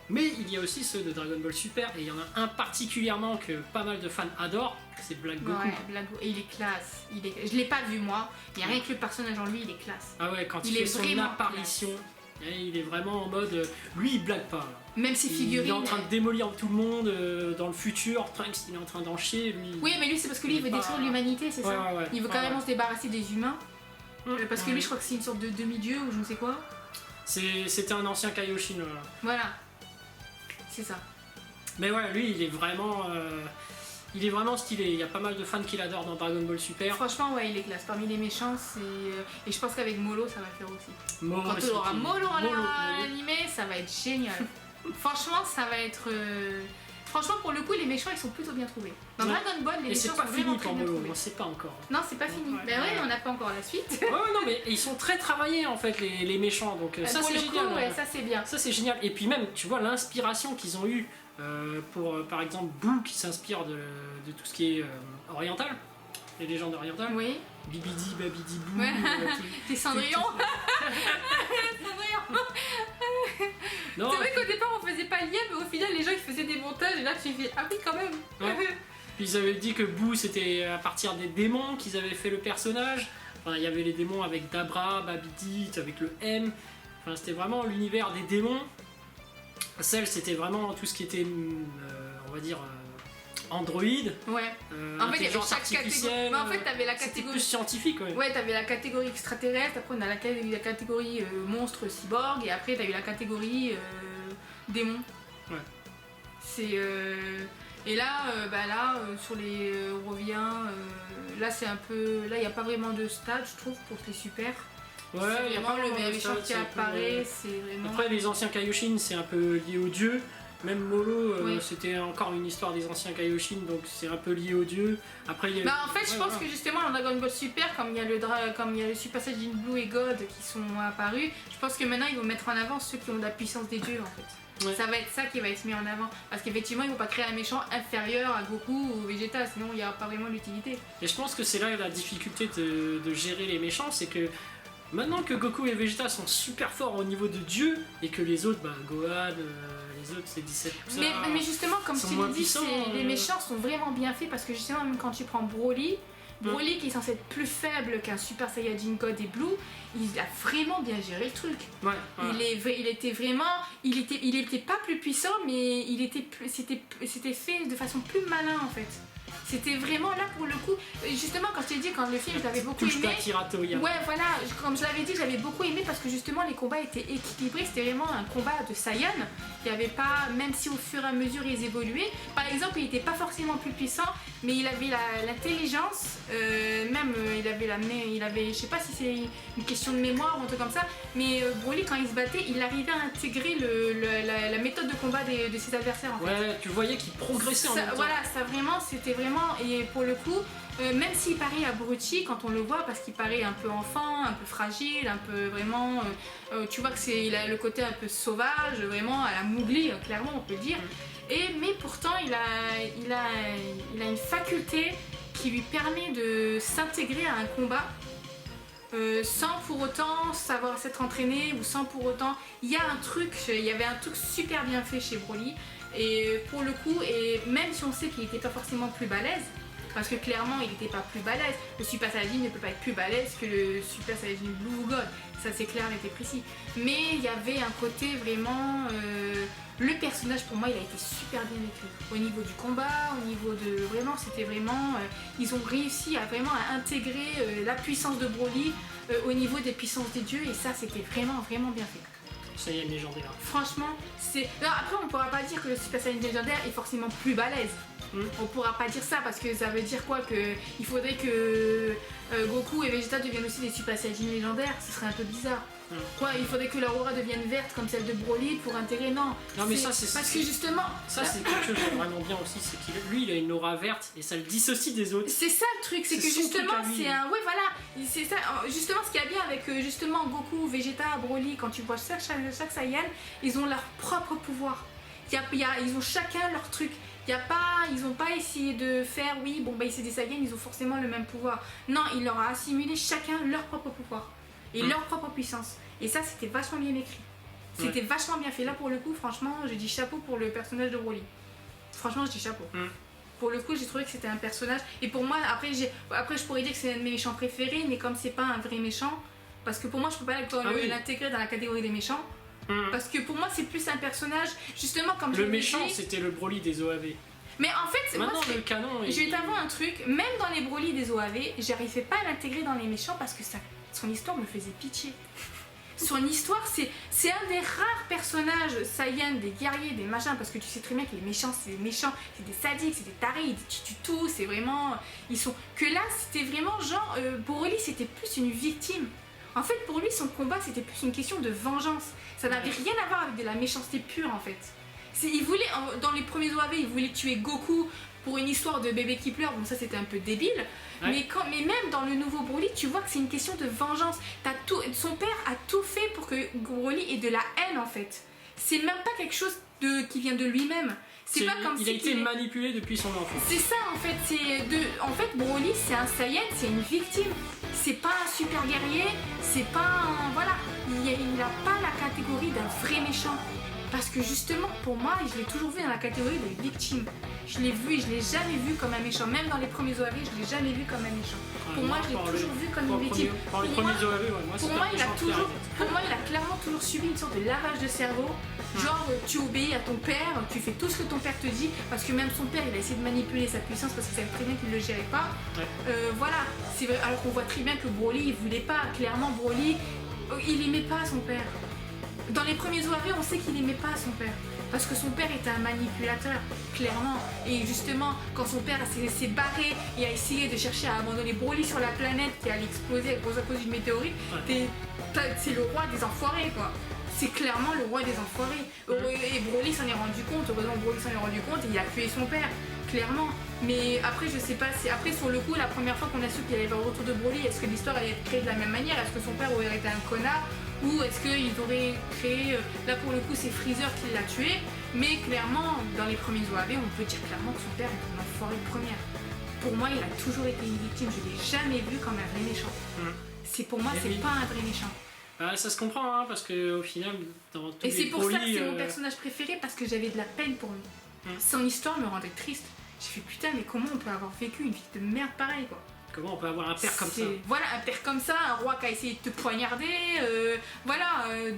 mais il y a aussi ceux de Dragon Ball Super, et il y en a un particulièrement que pas mal de fans adorent, c'est Black Goku. Ouais, Black Goku. Et il est classe. Je l'ai pas vu moi, mais rien que le personnage en lui, il est classe. Ah ouais, quand Il il est fait son vraiment apparition, il est vraiment en mode... lui il blague pas. Là. Même ses Il figurines. est en train de démolir tout le monde dans le futur, Trunks il est en train d'en chier, lui. Oui, mais lui c'est parce que lui il veut Il est détruire pas- l'humanité, c'est ça. Ouais. Il veut carrément se débarrasser des humains. Parce que Ouais. lui, je crois que c'est une sorte de demi-dieu ou je ne sais quoi. C'était un ancien Kaioshin. Voilà. C'est ça. Mais ouais, lui il est vraiment... il est vraiment stylé, il y a pas mal de fans qui l'adorent dans Dragon Ball Super. Franchement, ouais, il est classe. Parmi les méchants, c'est. Et je pense qu'avec Molo, ça va le faire aussi. Moro Quand aussi, on aura qui- Molo en Molo. animé, ça va être génial. Franchement, ça va être. Franchement, pour le coup, les méchants, ils sont plutôt bien trouvés. Dans Ouais. Dragon Ball, les Et c'est méchants pas sont fini vraiment très pour bien Molo, trouvés. on sait pas encore. Non, c'est pas fini. Ouais. Ben ouais, on n'a pas encore la suite. Ouais, non, mais ils sont très travaillés en fait, les méchants, donc ça pour c'est le génial. coup, ouais, ça c'est bien. Ça c'est génial. Et puis même, tu vois l'inspiration qu'ils ont eue pour, par exemple, Boo qui s'inspire de tout ce qui est oriental, les légendes orientales. Oui. Bibidi, Babidi, Boo. Ouais. tout- T'es Cendrillon. Cendrillon. Non, C'est vrai qu'au départ, on faisait pas le lien, mais au final, les gens ils faisaient des montages et là, tu fais ah oui, quand même. Ouais. puis ils avaient dit que Boo c'était à partir des démons qu'ils avaient fait le personnage. Enfin, il y avait les démons avec Dabra, Babidi, avec le M. Enfin, c'était vraiment l'univers des démons. Celle, c'était vraiment tout ce qui était, on va dire, Android, Ouais. En fait, il y avait intelligence chaque catégorie. artificielle. Mais en fait, t'avais la C'était catégorie. plus scientifique, ouais. Ouais, t'avais la catégorie extraterrestre, après on a la catégorie monstre cyborg, et après t'as eu la catégorie démon. Ouais. C'est. Et là, sur les. On revient. Là, c'est un peu. Là, il n'y a pas vraiment de stade, je trouve, pour les super. Ouais, C'est il y a vraiment pas le vraiment de méchant stade, qui c'est un peu, apparaît, c'est vraiment. Après, les anciens Kaioshin, c'est un peu lié aux dieux. Même Molo, Oui. c'était encore une histoire des anciens Kaioshin, donc c'est un peu lié aux dieux. Après, il y a... Bah en fait je Ouais, pense voilà. que justement dans Dragon Ball Super comme il y a le Super Saiyan Blue et God qui sont apparus, je pense que maintenant ils vont mettre en avant ceux qui ont la puissance des dieux en fait. Ouais. Ça va être ça qui va être mis en avant parce qu'effectivement ils vont pas créer un méchant inférieur à Goku ou Vegeta sinon il n'y a pas vraiment d'utilité. Et je pense que c'est là la difficulté de gérer les méchants, c'est que maintenant que Goku et Vegeta sont super forts au niveau de dieu, et que les autres, bah, Gohan, les autres c'est 17 tout ça. Mais justement comme ils sont tu moins l'as dit puissants, les méchants sont vraiment bien faits parce que justement même quand tu prends Broly qui est censé être plus faible qu'un Super Saiyajin God et Blue, il a vraiment bien géré le truc. Ouais, ouais. Il était pas plus puissant, mais c'était fait de façon plus malin en fait. C'était vraiment là pour le coup. Justement, quand je t'ai dit, quand le film, je l'avais beaucoup Touche aimé. d'Akira Toriyama. Ouais, voilà, comme je l'avais dit, j'avais beaucoup aimé parce que justement les combats étaient équilibrés. C'était vraiment un combat de Saiyan. Il n'y avait pas, même si au fur et à mesure ils évoluaient, par exemple, il n'était pas forcément plus puissant, mais il avait l'intelligence, il avait, je sais pas si c'est une question de mémoire ou un truc comme ça, mais Broly, quand il se battait, il arrivait à intégrer la méthode de combat de ses adversaires en fait. Ouais, tu voyais qu'il progressait en même temps. Voilà, ça vraiment, c'était vraiment, et pour le coup, même s'il paraît abruti quand on le voit, parce qu'il paraît un peu enfant, un peu fragile, un peu vraiment, tu vois que il a le côté un peu sauvage, vraiment à la Mowgli, clairement on peut le dire. Mais pourtant, il a une faculté qui lui permet de s'intégrer à un combat. Sans pour autant savoir s'être entraîné ou sans pour autant il y avait un truc super bien fait chez Broly et pour le coup et même si on sait qu'il n'était pas forcément plus balèze parce que clairement il n'était pas plus balèze. Le Super Saiyajin ne peut pas être plus balèze que le Super Saiyajin Blue ou God, ça c'est clair, était précis. Mais il y avait un côté vraiment... le personnage pour moi il a été super bien écrit. Au niveau du combat, au niveau de... Vraiment c'était vraiment... ils ont réussi à vraiment à intégrer la puissance de Broly au niveau des puissances des dieux et ça c'était vraiment vraiment bien fait. Saiyan légendaire. Franchement, c'est... Non, après on pourra pas dire que le Super Saiyan légendaire est forcément plus balèze. On pourra pas dire ça parce que ça veut dire quoi, que il faudrait que Goku et Vegeta deviennent aussi des Super Saiyajin légendaires, ce serait un peu bizarre. Quoi, il faudrait que leur aura devienne verte comme celle de Broly pour intégrer, non. Non mais ça c'est... Parce que justement... Ça c'est quelque chose de vraiment bien aussi, c'est qu'il lui il a une aura verte et ça le dissocie des autres. C'est ça le truc, c'est que justement c'est un... Ouais voilà, c'est ça, justement ce qu'il y a bien avec justement Goku, Vegeta, Broly, quand tu vois chaque Saiyan, ils ont leur propre pouvoir. Ils ont chacun leur truc. Ils n'ont pas essayé de faire, oui, bon bah c'est des Saiyans, ils ont forcément le même pouvoir. Non, il leur a assimilé chacun leur propre pouvoir et leur propre puissance. Et ça, c'était vachement bien écrit. C'était vachement bien fait. Là, pour le coup, franchement, je dis chapeau pour le personnage de Broly. Franchement, je dis chapeau. Pour le coup, j'ai trouvé que c'était un personnage. Et pour moi, après je pourrais dire que c'est un de mes méchants préférés, mais comme c'est pas un vrai méchant, parce que pour moi, je peux pas l'intégrer dans la catégorie des méchants. Parce que pour moi c'est plus un personnage justement comme le méchant c'était le Broly des OAV. Mais en fait maintenant moi, le canon je vais t'avouer un truc, même dans les Broly des OAV j'arrivais pas à l'intégrer dans les méchants parce que son histoire me faisait pitié. Son histoire c'est un des rares personnages Saiyan, des guerriers, des machins, parce que tu sais très bien que les méchants c'est des sadiques, c'est des tarés, ils tuent tout, c'est vraiment... Que là c'était vraiment genre Broly c'était plus une victime. En fait pour lui son combat c'était plus une question de vengeance. Ça n'avait rien à voir avec de la méchanceté pure en fait. Il voulait, dans les premiers OAV, il voulait tuer Goku pour une histoire de bébé qui pleure, bon ça c'était un peu débile. Mais même dans le nouveau Broly, tu vois que c'est une question de vengeance. Son père a tout fait pour que Broly ait de la haine en fait. C'est même pas quelque chose qui vient de lui-même. C'est pas comme il a été manipulé depuis son enfance. C'est ça en fait, en fait Broly c'est un Saiyan, c'est une victime. C'est pas un super guerrier, c'est pas un... Voilà, il a pas la catégorie d'un vrai méchant. Parce que justement pour moi, je l'ai toujours vu dans la catégorie des victimes. Je l'ai jamais vu comme un méchant. Même dans les premiers OAV, je l'ai jamais vu comme un méchant. Pour moi, je l'ai toujours vu comme une victime. Pour les premiers OAV, ouais, pour moi, il a clairement toujours subi une sorte de lavage de cerveau. Genre, tu obéis à ton père, tu fais tout ce que ton père te dit, parce que même son père, il a essayé de manipuler sa puissance parce qu'il savait très bien qu'il ne le gérait pas. Voilà, c'est vrai, alors qu'on voit très bien que Broly, il voulait pas. Clairement, Broly, il aimait pas son père. Dans les premiers OAV, on sait qu'il aimait pas son père. Parce que son père était un manipulateur, clairement. Et justement, quand son père s'est barré et a essayé de chercher à abandonner Broly sur la planète qui allait exploser à cause d'une météorite, c'est le roi des enfoirés, quoi. C'est clairement le roi des enfoirés. Et Broly s'en est rendu compte, heureusement Broly s'en est rendu compte et il a tué son père, clairement. Mais après, je sais pas, après sur le coup, la première fois qu'on a su qu'il allait y avoir le retour de Broly, est-ce que l'histoire allait être créée de la même manière? Est-ce que son père aurait été un connard? Ou est-ce qu'ils auraient créé... Là pour le coup c'est Freezer qui l'a tué, mais clairement dans les premiers OAV on peut dire clairement que son père est un enfoiré de première. Pour moi il a toujours été une victime, je l'ai jamais vu comme un vrai méchant. Pour moi c'est pas un vrai méchant. Ça se comprend hein, parce qu'au final dans tous et c'est pour ça que c'est mon Broly, personnage préféré, parce que j'avais de la peine pour lui. Son histoire me rendait triste. J'ai fait putain mais comment on peut avoir vécu une vie de merde pareille quoi. Comment on peut avoir un père comme ça? Voilà, un père comme ça, un roi qui a essayé de te poignarder.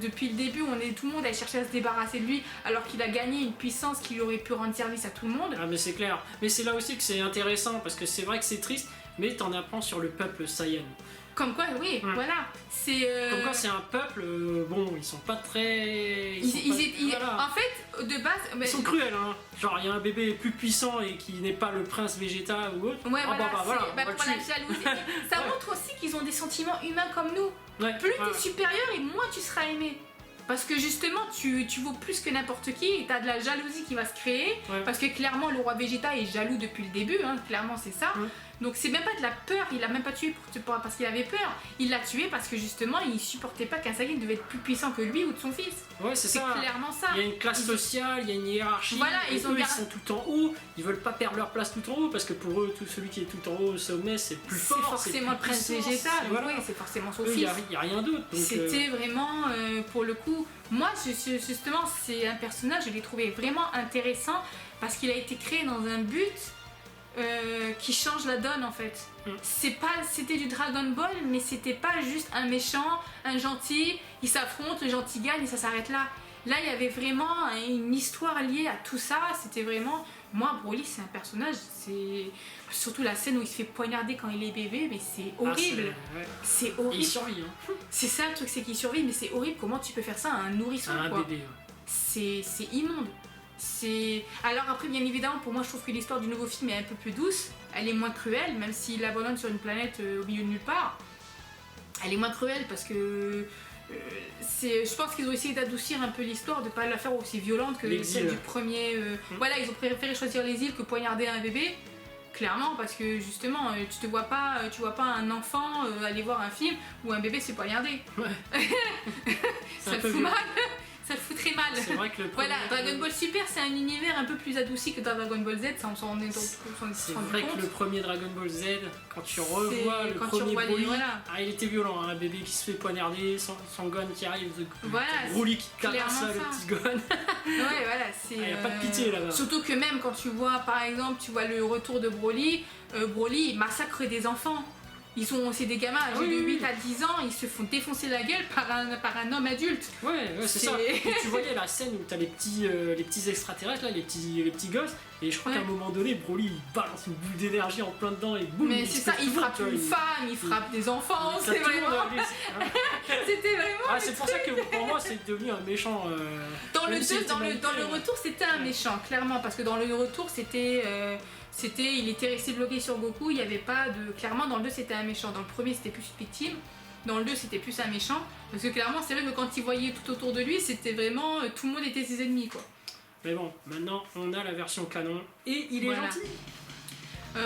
Depuis le début, tout le monde a cherché à se débarrasser de lui, alors qu'il a gagné une puissance qui aurait pu rendre service à tout le monde. Ah mais c'est clair. Mais c'est là aussi que c'est intéressant, parce que c'est vrai que c'est triste, mais t'en apprends sur le peuple Saiyan. Comme quoi, oui, voilà. Comme quoi c'est un peuple, bon, ils sont pas très... Voilà. En fait, de base... Ils sont cruels, hein. Genre, il y a un bébé plus puissant et qui n'est pas le prince Vegeta ou autre. Ouais, pour la jalousie. Ça montre aussi qu'ils ont des sentiments humains comme nous. Plus t'es supérieur et moins tu seras aimé. Parce que justement, tu vaux plus que n'importe qui et t'as de la jalousie qui va se créer. Parce que clairement, le roi Vegeta est jaloux depuis le début, hein, clairement c'est ça. Donc c'est même pas de la peur, il l'a même pas tué parce qu'il avait peur. Il l'a tué parce que justement, il supportait pas qu'un Saiyan devait être plus puissant que lui ou de son fils. Ouais, c'est clairement ça. Il y a une classe sociale, il y a une hiérarchie. Voilà, ils sont tout en haut. Ils veulent pas perdre leur place tout en haut parce que pour eux, tout celui qui est tout en haut au sommet, c'est plus fort. C'est forcément le prince Vegeta, donc oui, c'est forcément son fils. Il y a rien d'autre. C'était vraiment, pour le coup, moi justement, c'est un personnage, je l'ai trouvé vraiment intéressant parce qu'il a été créé dans un but qui change la donne en fait. Mm. C'était du Dragon Ball, mais c'était pas juste un méchant, un gentil, ils s'affrontent, le gentil gagne et ça s'arrête là. Là, il y avait vraiment une histoire liée à tout ça. C'était vraiment. Moi, Broly, c'est un personnage. C'est surtout la scène où il se fait poignarder quand il est bébé, mais c'est horrible. C'est horrible. Et il survit. Hein. C'est ça le truc, c'est qu'il survit, mais c'est horrible. Comment tu peux faire ça à un nourrisson, Un quoi. bébé. C'est immonde. Alors après, bien évidemment, pour moi, je trouve que l'histoire du nouveau film est un peu plus douce. Elle est moins cruelle, même s'il l'abandonne sur une planète au milieu de nulle part. Elle est moins cruelle parce que je pense qu'ils ont essayé d'adoucir un peu l'histoire, de ne pas la faire aussi violente que celle du premier. Voilà, ils ont préféré choisir l'exil que poignarder un bébé. Clairement, parce que justement, tu vois pas un enfant aller voir un film où un bébé s'est poignardé. Ouais. Ça le fout mal. Ça le fout très mal. C'est vrai que le premier... Voilà, Dragon Ball Super, c'est un univers un peu plus adouci que dans Dragon Ball Z, ça on s'en est C'est rendu vrai compte. que le premier Dragon Ball Z, quand tu revois le quand premier Broly, voilà. il était violent, hein, un bébé qui se fait poignarder, son Gon qui arrive, Voilà, Broly qui casse clairement le ça. petit Gon. Ouais, voilà, c'est. Il n'y a pas de pitié là-bas. Surtout que même quand tu vois, par exemple, tu vois le retour de Broly, Broly il massacre des enfants. C'est des gamins âgés de 8 à 10 ans, ils se font défoncer la gueule par un homme adulte. Ouais, c'est ça. Et tu voyais la scène où t'as les petits extraterrestres, là, les petits gosses, et je crois qu'à un moment donné, Broly il balance une boule d'énergie en plein dedans et boum. Mais c'est ça, il frappe une femme, il frappe des enfants, c'est vraiment. C'était vraiment. Ah, c'est pour ça que pour moi c'est devenu un méchant. Dans le retour, c'était un méchant, clairement, parce que dans le retour, il était resté bloqué sur Goku, il n'y avait pas de... Clairement, dans le 2, c'était un méchant. Dans le premier, c'était plus victime. Dans le 2, c'était plus un méchant. Parce que clairement, c'est vrai que quand il voyait tout autour de lui, c'était vraiment... Tout le monde était ses ennemis, quoi. Mais bon, maintenant, on a la version canon. Et il est gentil.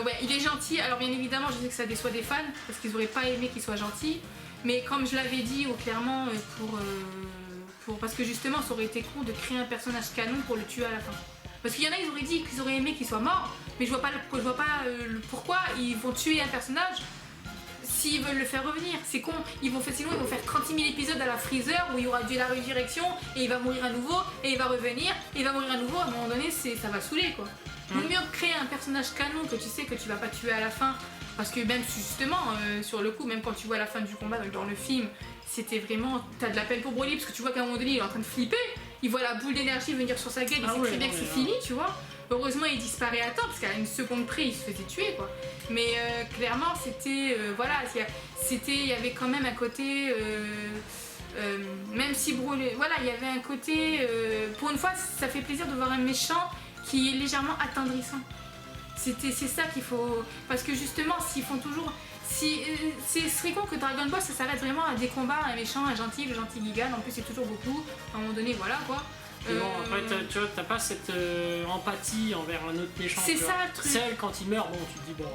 Ouais, il est gentil. Alors, bien évidemment, je sais que ça déçoit des fans, parce qu'ils n'auraient pas aimé qu'il soit gentil. Mais comme je l'avais dit, clairement, parce que justement, ça aurait été con de créer un personnage canon pour le tuer à la fin. Parce qu'il y en a, ils auraient dit qu'ils auraient aimé qu'il soit mort, mais je vois pas pourquoi ils vont tuer un personnage s'ils veulent le faire revenir. C'est con. Sinon, ils vont faire 36 000 épisodes à la Freezer où il y aura de la résurrection et il va mourir à nouveau et il va revenir et il va mourir à nouveau. À un moment donné, ça va saouler, quoi. Vaut mieux créer un personnage canon que tu sais que tu vas pas tuer à la fin. Parce que même justement, sur le coup, même quand tu vois la fin du combat dans le film, c'était vraiment... T'as de la peine pour Broly parce que tu vois qu'à un moment donné, il est en train de flipper. Il voit la boule d'énergie venir sur sa gueule, il sait très bien que c'est fini, tu vois. Heureusement, il disparaît à temps parce qu'à une seconde près, il se faisait tuer, quoi. Mais clairement, c'était... voilà, il y avait quand même un côté... même si Broly... Voilà, il y avait un côté... pour une fois, ça fait plaisir de voir un méchant qui est légèrement attendrissant. C'est ça qu'il faut... Parce que justement, s'ils font toujours... ce serait con que Dragon Ball ça s'arrête vraiment à des combats, un méchant, un gentil, le gentil qui gagne, en plus c'est toujours beaucoup, à un moment donné voilà quoi. Mais bon, après tu vois, t'as pas cette empathie envers un autre méchant. C'est ça le truc. Celle quand il meurt, bon tu te dis bon,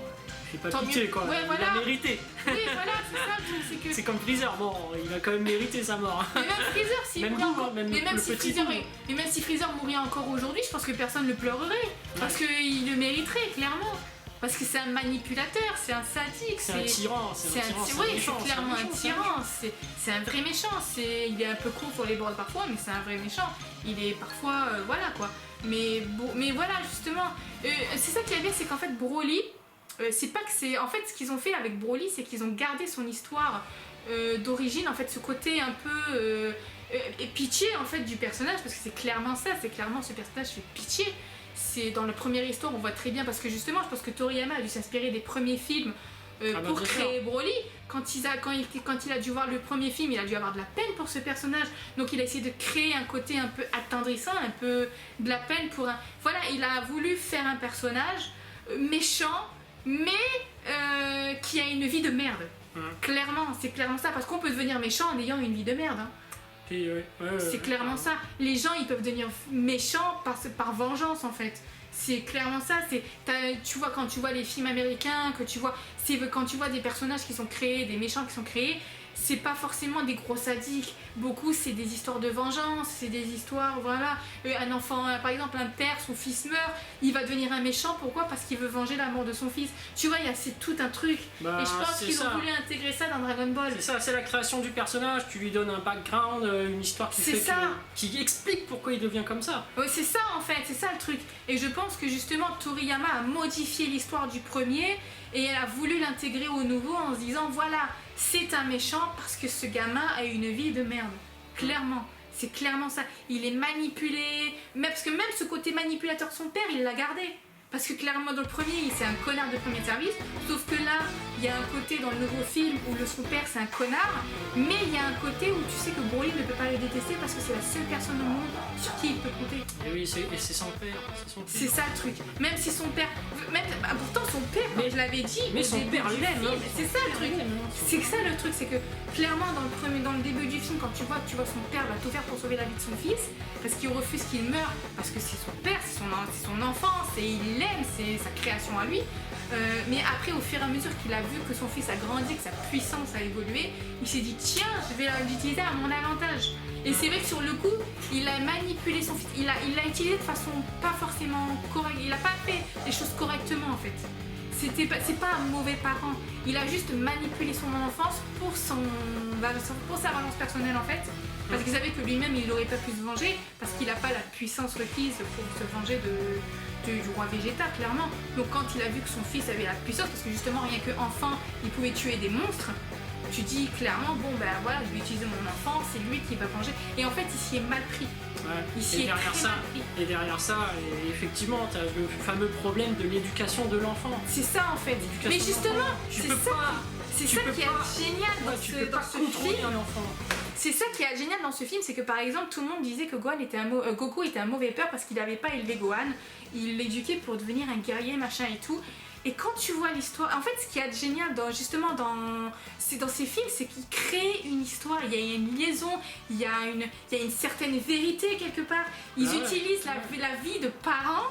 j'ai pas Tant pitié mieux. quoi, Ouais, il voilà. a mérité. Oui voilà, c'est ça le truc, c'est que... C'est comme Freezer, bon, il a quand même mérité sa mort. Mais même Freezer, s'il Même mourait nous, encore... même mais, même le si petit Freezer nous. mais même si Freezer mourait encore aujourd'hui, je pense que personne ne le pleurerait. Parce qu'il le mériterait, clairement. Parce que c'est un manipulateur, c'est un sadique, c'est un tyran, c'est clairement un tyran, c'est un vrai méchant, il est un peu con sur les bords parfois, mais c'est un vrai méchant. Il est parfois, voilà quoi. Mais voilà justement, c'est ça qui est bien, c'est qu'en fait Broly, c'est pas que c'est... En fait ce qu'ils ont fait avec Broly, c'est qu'ils ont gardé son histoire d'origine, en fait ce côté un peu pitié en fait du personnage, parce que c'est clairement ça, c'est clairement ce personnage fait pitié. C'est dans la première histoire, on voit très bien, parce que justement, je pense que Toriyama a dû s'inspirer des premiers films pour créer Broly. Quand il a dû voir le premier film, il a dû avoir de la peine pour ce personnage. Donc il a essayé de créer un côté un peu attendrissant, un peu de la peine pour un... Voilà, il a voulu faire un personnage méchant, mais qui a une vie de merde. Clairement, c'est clairement ça, parce qu'on peut devenir méchant en ayant une vie de merde. C'est clairement ça. Les gens, ils peuvent devenir méchants par vengeance, en fait. C'est clairement ça. Tu vois, quand tu vois les films américains, quand tu vois des personnages qui sont créés, des méchants qui sont créés, c'est pas forcément des gros sadiques. Beaucoup, c'est des histoires de vengeance, c'est des histoires, voilà. Un enfant, par exemple, un père, son fils meurt, il va devenir un méchant. Pourquoi? Parce qu'il veut venger la mort de son fils. Tu vois, c'est tout un truc. Et je pense qu'ils ont voulu intégrer ça dans Dragon Ball. C'est ça, c'est la création du personnage. Tu lui donnes un background, une histoire qui explique pourquoi il devient comme ça. Oui, c'est ça en fait, c'est ça le truc. Et je pense que justement, Toriyama a modifié l'histoire du premier et elle a voulu l'intégrer au nouveau en se disant voilà, c'est un méchant parce que ce gamin a une vie de merde. Clairement, c'est clairement ça. Il est manipulé, parce que même ce côté manipulateur de son père, il l'a gardé. Parce que clairement dans le premier, c'est un connard de premier service, sauf que là, il y a un côté dans le nouveau film où son père c'est un connard, mais il y a un côté où tu sais que Broly ne peut pas le détester parce que c'est la seule personne au monde sur qui il peut compter. Et oui, c'est son père. C'est ça le truc. Même si son père, pourtant son père, comme je l'avais dit, mais son père l'aime. C'est ça le truc. C'est ça le truc, c'est que clairement dans le début du film, quand tu vois son père va tout faire pour sauver la vie de son fils, parce qu'il refuse qu'il meure, parce que c'est son père, c'est son enfance, et il l'aime, c'est sa création à lui. Mais après, au fur et à mesure qu'il a vu que son fils a grandi, que sa puissance a évolué, il s'est dit tiens, je vais l'utiliser à mon avantage. Et c'est vrai que sur le coup, il a manipulé son fils, il l'a utilisé de façon pas forcément correcte, il a pas fait les choses correctement en fait. C'est pas un mauvais parent, il a juste manipulé son enfance pour sa valence personnelle en fait. Parce qu'il savait que lui-même il n'aurait pas pu se venger parce qu'il n'a pas la puissance requise pour se venger du roi Vegeta clairement. Donc quand il a vu que son fils avait la puissance, parce que justement rien qu'enfant il pouvait tuer des monstres, tu dis clairement bon ben voilà, je vais utiliser mon enfant, c'est lui qui va venger. Et en fait il s'y est mal pris. Ouais. Et derrière ça, effectivement, tu as le fameux problème de l'éducation de l'enfant. C'est ça en fait. Mais justement, c'est ça qui est génial dans ce film. C'est ça qui est génial dans ce film, c'est que par exemple tout le monde disait que Goku était un mauvais père parce qu'il n'avait pas élevé Gohan, il l'éduquait pour devenir un guerrier machin et tout. Et quand tu vois l'histoire, en fait ce qui est génial dans ces films, c'est qu'ils créent une histoire, il y a une liaison, il y a une certaine vérité quelque part. Ils utilisent la vie de parents,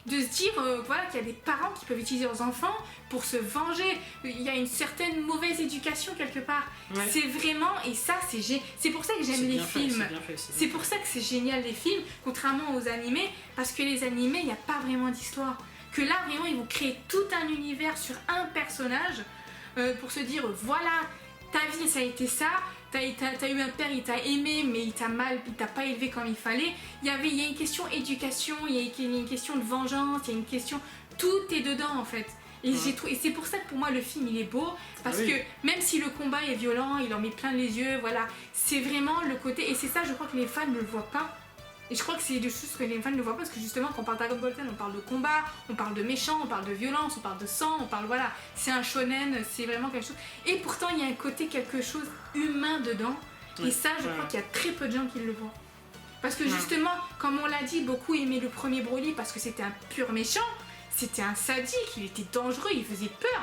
de se dire voilà, qu'il y a des parents qui peuvent utiliser leurs enfants pour se venger. Il y a une certaine mauvaise éducation quelque part. Ouais. C'est vraiment, et ça c'est pour ça que j'aime les films. C'est pour ça que c'est génial les films, contrairement aux animés, parce que les animés, il n'y a pas vraiment d'histoire. Que là vraiment ils vont créer tout un univers sur un personnage pour se dire voilà, ta vie ça a été ça, t'as eu un père, il t'a aimé mais il t'a pas élevé comme il fallait. Il y a une question éducation, il y a une question de vengeance, il y a une question, tout est dedans en fait. Et c'est pour ça que pour moi le film il est beau, parce que même si le combat est violent, il en met plein les yeux, voilà, c'est vraiment le côté, et c'est ça je crois que les fans ne le voient pas. Et je crois que c'est des choses que les fans ne voient pas, parce que justement quand on parle de Dragon Ball Z, on parle de combat, on parle de méchants, on parle de violence, on parle de sang, on parle voilà, c'est un shonen, c'est vraiment quelque chose. Et pourtant il y a un côté quelque chose humain dedans, et ça je crois qu'il y a très peu de gens qui le voient. Parce que justement, comme on l'a dit, beaucoup aimaient le premier Broly parce que c'était un pur méchant, c'était un sadique, il était dangereux, il faisait peur.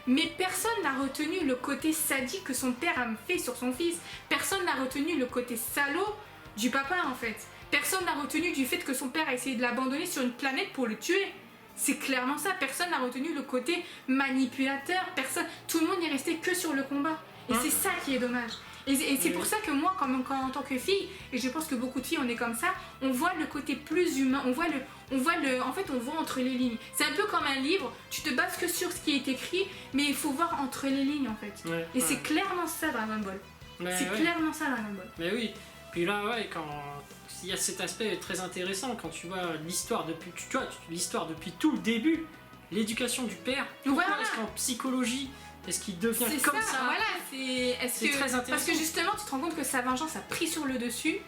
Mais personne n'a retenu le côté sadique que son père a fait sur son fils. Personne n'a retenu le côté salaud du papa en fait. Personne n'a retenu du fait que son père a essayé de l'abandonner sur une planète pour le tuer. C'est clairement ça. Personne n'a retenu le côté manipulateur. Tout le monde n'est resté que sur le combat. Et c'est ça qui est dommage. Et c'est pour ça que moi, en tant que fille, et je pense que beaucoup de filles on est comme ça, on voit le côté plus humain. En fait, on voit entre les lignes. C'est un peu comme un livre. Tu te bases que sur ce qui est écrit, mais il faut voir entre les lignes en fait. C'est clairement ça Dragon Ball. Clairement ça Dragon Ball. Mais oui. Puis là, quand il y a cet aspect très intéressant quand tu vois l'histoire depuis tout le début, l'éducation du père. Pourquoi est-ce qu'en psychologie, est-ce qu'il devient comme ça? Voilà, c'est très intéressant. Parce que justement, tu te rends compte que sa vengeance a pris sur le dessus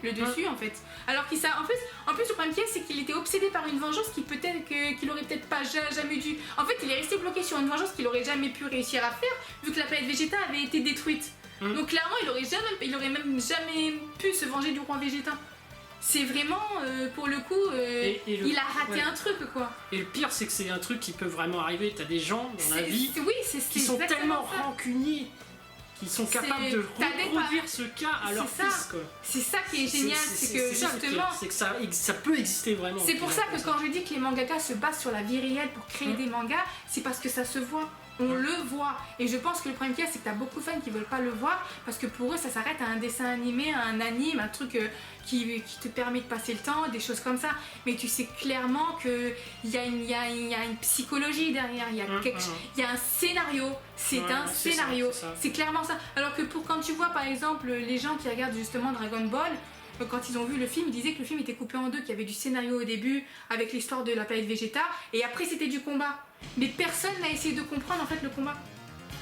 en fait. Alors qu'il en plus le problème qu'il y a, c'est qu'il était obsédé par une vengeance qu'il aurait peut-être pas jamais dû. En fait, il est resté bloqué sur une vengeance qu'il aurait jamais pu réussir à faire, vu que la planète Vegeta avait été détruite. Donc clairement, il aurait même jamais pu se venger du roi Vegeta. C'est vraiment, pour le coup, il a raté un truc quoi. Et le pire, c'est que c'est un truc qui peut vraiment arriver. T'as des gens dans la vie qui sont tellement rancuniers, qui sont capables de reproduire ce cas à leur fils quoi. C'est ça qui est génial, c'est que justement, c'est que ça peut exister vraiment. C'est pour ça que quand je dis que les mangakas se basent sur la vie réelle pour créer des mangas, c'est parce que ça se voit. On le voit. Et je pense que le problème qu'il y a, c'est que t'as beaucoup de fans qui veulent pas le voir parce que pour eux, ça s'arrête à un dessin animé, à un anime, un truc qui te permet de passer le temps, des choses comme ça. Mais tu sais clairement qu'il y a une psychologie derrière, il y a un scénario. C'est un scénario. C'est clairement ça. Alors que quand tu vois par exemple les gens qui regardent justement Dragon Ball, quand ils ont vu le film, ils disaient que le film était coupé en deux, qu'il y avait du scénario au début avec l'histoire de la planète Vegeta et après c'était du combat. Mais personne n'a essayé de comprendre en fait le combat.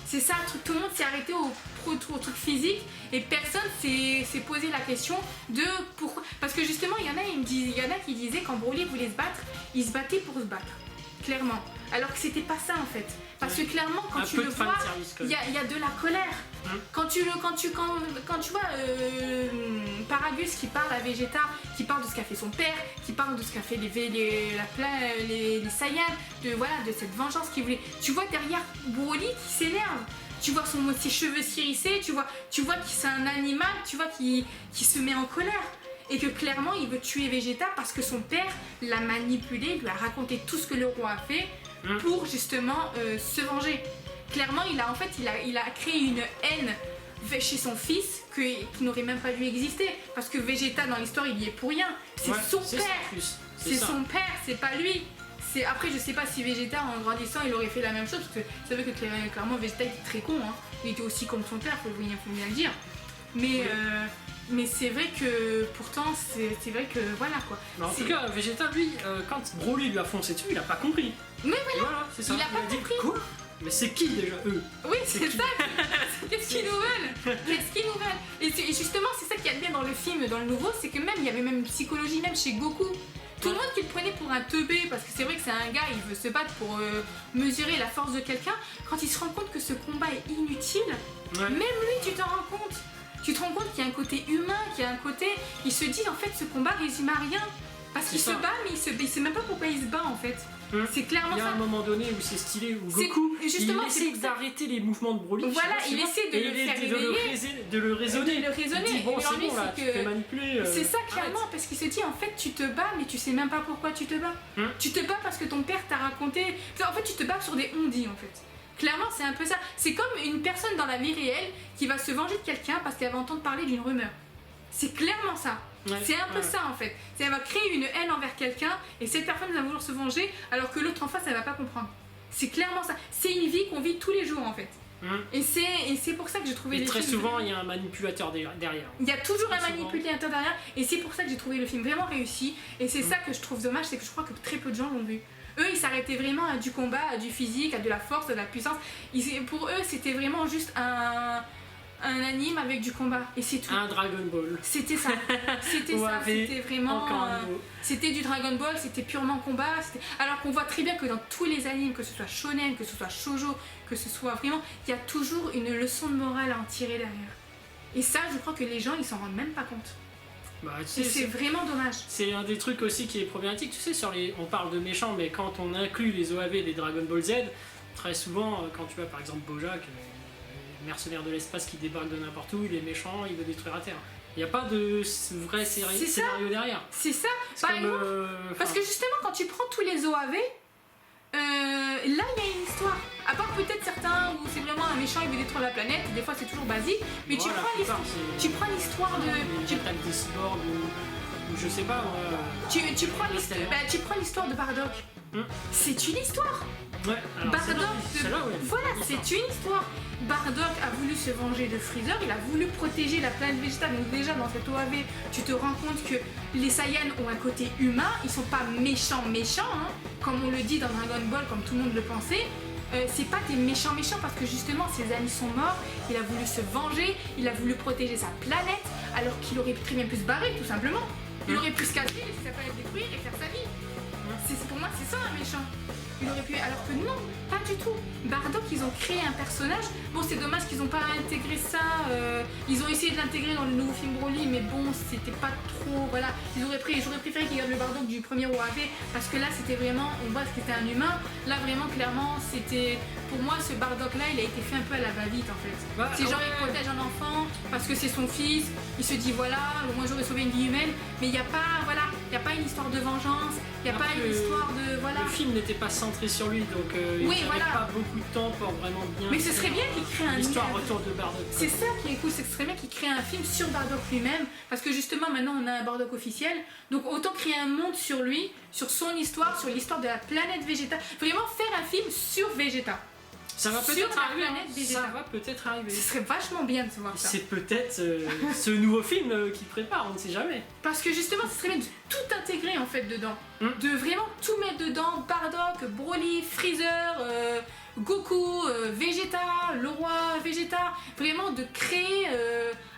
C'est ça le truc, tout le monde s'est arrêté au truc physique et personne s'est posé la question de pourquoi. Parce que justement, il y en a qui disaient quand Broly voulait se battre, il se battait pour se battre, clairement. Alors que c'était pas ça en fait. Parce que clairement, quand tu le vois, il y a de la colère. Quand tu vois Paragus qui parle à Vegeta, qui parle de ce qu'a fait son père, qui parle de ce qu'a fait les Saiyans, de cette vengeance qu'il voulait. Tu vois derrière Broly qui s'énerve. Tu vois ses cheveux s'hérisser, tu vois que c'est un animal, tu vois qui se met en colère. Et que clairement il veut tuer Vegeta parce que son père l'a manipulé, lui a raconté tout ce que le roi a fait pour justement se venger. Clairement il a créé une haine chez son fils qui n'aurait même pas dû exister parce que Vegeta dans l'histoire il y est pour rien. C'est son père. C'est son père, c'est pas lui. Après je sais pas si Vegeta en grandissant il aurait fait la même chose parce que c'est vrai que clairement Vegeta était très con, hein. Il était aussi comme son père, faut bien le dire. Mais c'est vrai que pourtant c'est vrai que voilà quoi. Mais en tout cas Vegeta lui quand Broly lui a foncé dessus il a pas compris. Mais voilà, c'est ça. Il a pas compris. Quoi ? Mais c'est qui déjà eux ? Oui c'est ça. Qu'est-ce qu'ils nous veulent ? Et justement c'est ça qu'il y a de bien dans le film, dans le nouveau, c'est que même il y avait même une psychologie même chez Goku. Tout le monde qui le prenait pour un teubé parce que c'est vrai que c'est un gars, il veut se battre pour mesurer la force de quelqu'un. Quand il se rend compte que ce combat est inutile, même lui tu t'en rends compte. Tu te rends compte qu'il y a un côté humain, qu'il y a un côté... Il se dit en fait ce combat résume à rien. Parce qu'il se bat mais il sait même pas pourquoi il se bat en fait. C'est clairement ça. Il y a un moment donné où c'est stylé, où Goku il essaie d'arrêter les mouvements de Broly. Voilà, il essaie de le faire réveiller. De le raisonner. Il dit, bon c'est bon là, tu te fais manipuler. C'est ça clairement, parce qu'il se dit en fait tu te bats mais tu sais même pas pourquoi tu te bats. Tu te bats parce que ton père t'a raconté... En fait tu te bats sur des on-dit en fait. Clairement, c'est un peu ça. C'est comme une personne dans la vie réelle qui va se venger de quelqu'un parce qu'elle va entendre parler d'une rumeur. C'est clairement ça. C'est un peu ça en fait. Elle va créer une haine envers quelqu'un et cette personne va vouloir se venger alors que l'autre en face, elle va pas comprendre. C'est clairement ça. C'est une vie qu'on vit tous les jours en fait. Et c'est pour ça que j'ai trouvé les films... Très souvent, il y a un manipulateur derrière. Il y a toujours un manipulateur derrière et c'est pour ça que j'ai trouvé le film vraiment réussi. Et c'est ça que je trouve dommage, c'est que je crois que très peu de gens l'ont vu. Eux, ils s'arrêtaient vraiment à du combat, à du physique, à de la force, à de la puissance. Pour eux, c'était vraiment juste un anime avec du combat. Et c'est tout. Un Dragon Ball. C'était ça. C'était ça. C'était vraiment... c'était du Dragon Ball, c'était purement combat. Alors qu'on voit très bien que dans tous les animes, que ce soit shonen, que ce soit shoujo, que ce soit vraiment... Il y a toujours une leçon de morale à en tirer derrière. Et ça, je crois que les gens, ils s'en rendent même pas compte. Bah, tu sais, c'est vraiment dommage. C'est un des trucs aussi qui est problématique. Tu sais, on parle de méchants, mais quand on inclut les OAV des Dragon Ball Z, très souvent, quand tu vois par exemple Bojack, mercenaire de l'espace qui débarque de n'importe où, il est méchant, il veut détruire la Terre. Il n'y a pas de vrai scénario derrière. C'est ça. Par exemple, parce que justement, quand tu prends tous les OAV, là il y a une histoire. À part peut-être certains où c'est vraiment un méchant, il veut détruire la planète, des fois c'est toujours basique, mais voilà, tu prends l'histoire de... Tu attaques des cyborgs ou je sais pas... Tu prends l'histoire de Bardock. C'est une histoire. Ouais, Bardock, voilà, c'est une histoire. Bardock a voulu se venger de Freezer, il a voulu protéger la planète Vegeta. Donc déjà dans cette OAV, tu te rends compte que les Saiyans ont un côté humain, ils sont pas méchants, hein, comme on le dit dans Dragon Ball, comme tout le monde le pensait. C'est pas des méchants parce que justement ses amis sont morts, il a voulu se venger, il a voulu protéger sa planète alors qu'il aurait très bien pu se barrer tout simplement. Il aurait pu se casser, laisser sa planète détruire et faire sa vie. Pour moi c'est ça un méchant. Il aurait pu... Alors que non, pas du tout. Bardock, ils ont créé un personnage. Bon, c'est dommage qu'ils n'ont pas intégré ça. Ils ont essayé de l'intégrer dans le nouveau film Broly, mais bon, c'était pas trop... Voilà. J'aurais préféré qu'ils gardent le Bardock du premier OAV, parce que là, c'était vraiment... On voit que c'était un humain. Là, vraiment, clairement, c'était... Pour moi, ce Bardock-là, il a été fait un peu à la va-vite, en fait. C'est genre, il protège un enfant, parce que c'est son fils. Il se dit, voilà, au moins j'aurais sauvé une vie humaine. Mais il n'y a pas... Voilà. Il n'y a pas une histoire de vengeance. Il n'y a pas une histoire de... Voilà. Le film n'était pas centré sur lui, donc il Oui, n'avait voilà. pas beaucoup de temps pour vraiment bien. Mais ce serait bien qu'il crée un l'histoire autour de Bardock. C'est ça qui est cool, c'est que ce serait bien qu'il crée un film sur Bardock lui-même, parce que justement maintenant on a un Bardock officiel, donc autant créer un monde sur lui, sur son histoire, sur l'histoire de la planète Vegeta, vraiment faire un film sur Vegeta. Ça va Sur peut-être la arriver. planète Vegeta. Ça va peut-être arriver. Ce serait vachement bien de se voir ça. C'est peut-être ce nouveau film qu'il prépare, on ne sait jamais. Parce que justement, ce serait bien de tout intégrer en fait dedans. De vraiment tout mettre dedans. Bardock, Broly, Freezer, Goku, Vegeta, le roi Vegeta. Vraiment de créer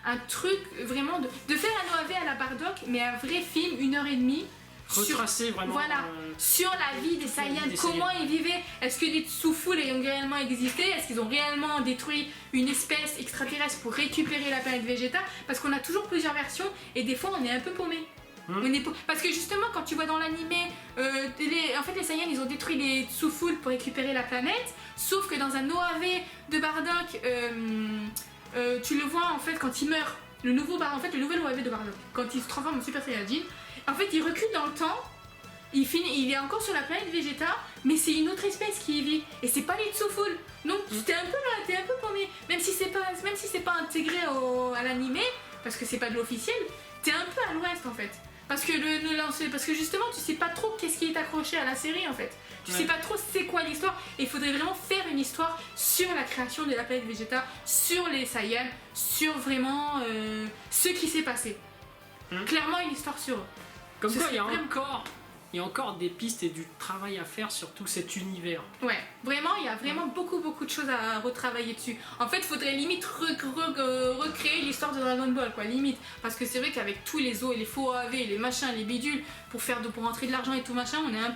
un truc, vraiment de faire un OAV à la Bardock, mais un vrai film, 1h30. Retracer vraiment. Voilà, sur la vie des Saiyans, comment ils vivaient. Est-ce que les Tsufuls ont réellement existé? Est-ce qu'ils ont réellement détruit une espèce extraterrestre pour récupérer la planète Vegeta? Parce qu'on a toujours plusieurs versions et des fois on est un peu paumé. Parce que justement, quand tu vois dans l'animé, en fait les Saiyans ils ont détruit les Tsufuls pour récupérer la planète. Sauf que dans un OAV de Bardock, tu le vois en fait quand il meurt. Le nouvel OAV de Bardock, quand il se transforme en Super Saiyajin. En fait, il recule dans le temps, il est encore sur la planète Vegeta, mais c'est une autre espèce qui y vit, et c'est pas les Tsufuls. Donc t'es un peu paumé, même si c'est pas intégré à l'animé, parce que c'est pas de l'officiel, t'es un peu à l'ouest en fait. Parce que justement, tu sais pas trop qu'est-ce qui est accroché à la série en fait. Tu sais pas trop c'est quoi l'histoire, et il faudrait vraiment faire une histoire sur la création de la planète Vegeta, sur les Saiyans, sur vraiment ce qui s'est passé. Clairement une histoire sur eux. Comme quoi, il y a encore des pistes et du travail à faire sur tout cet univers. Ouais, vraiment, il y a vraiment beaucoup de choses à retravailler dessus. En fait, il faudrait limite recréer l'histoire de Dragon Ball, quoi, limite. Parce que c'est vrai qu'avec tous les faux AV, les machins, les bidules, pour rentrer de l'argent et tout machin, on est un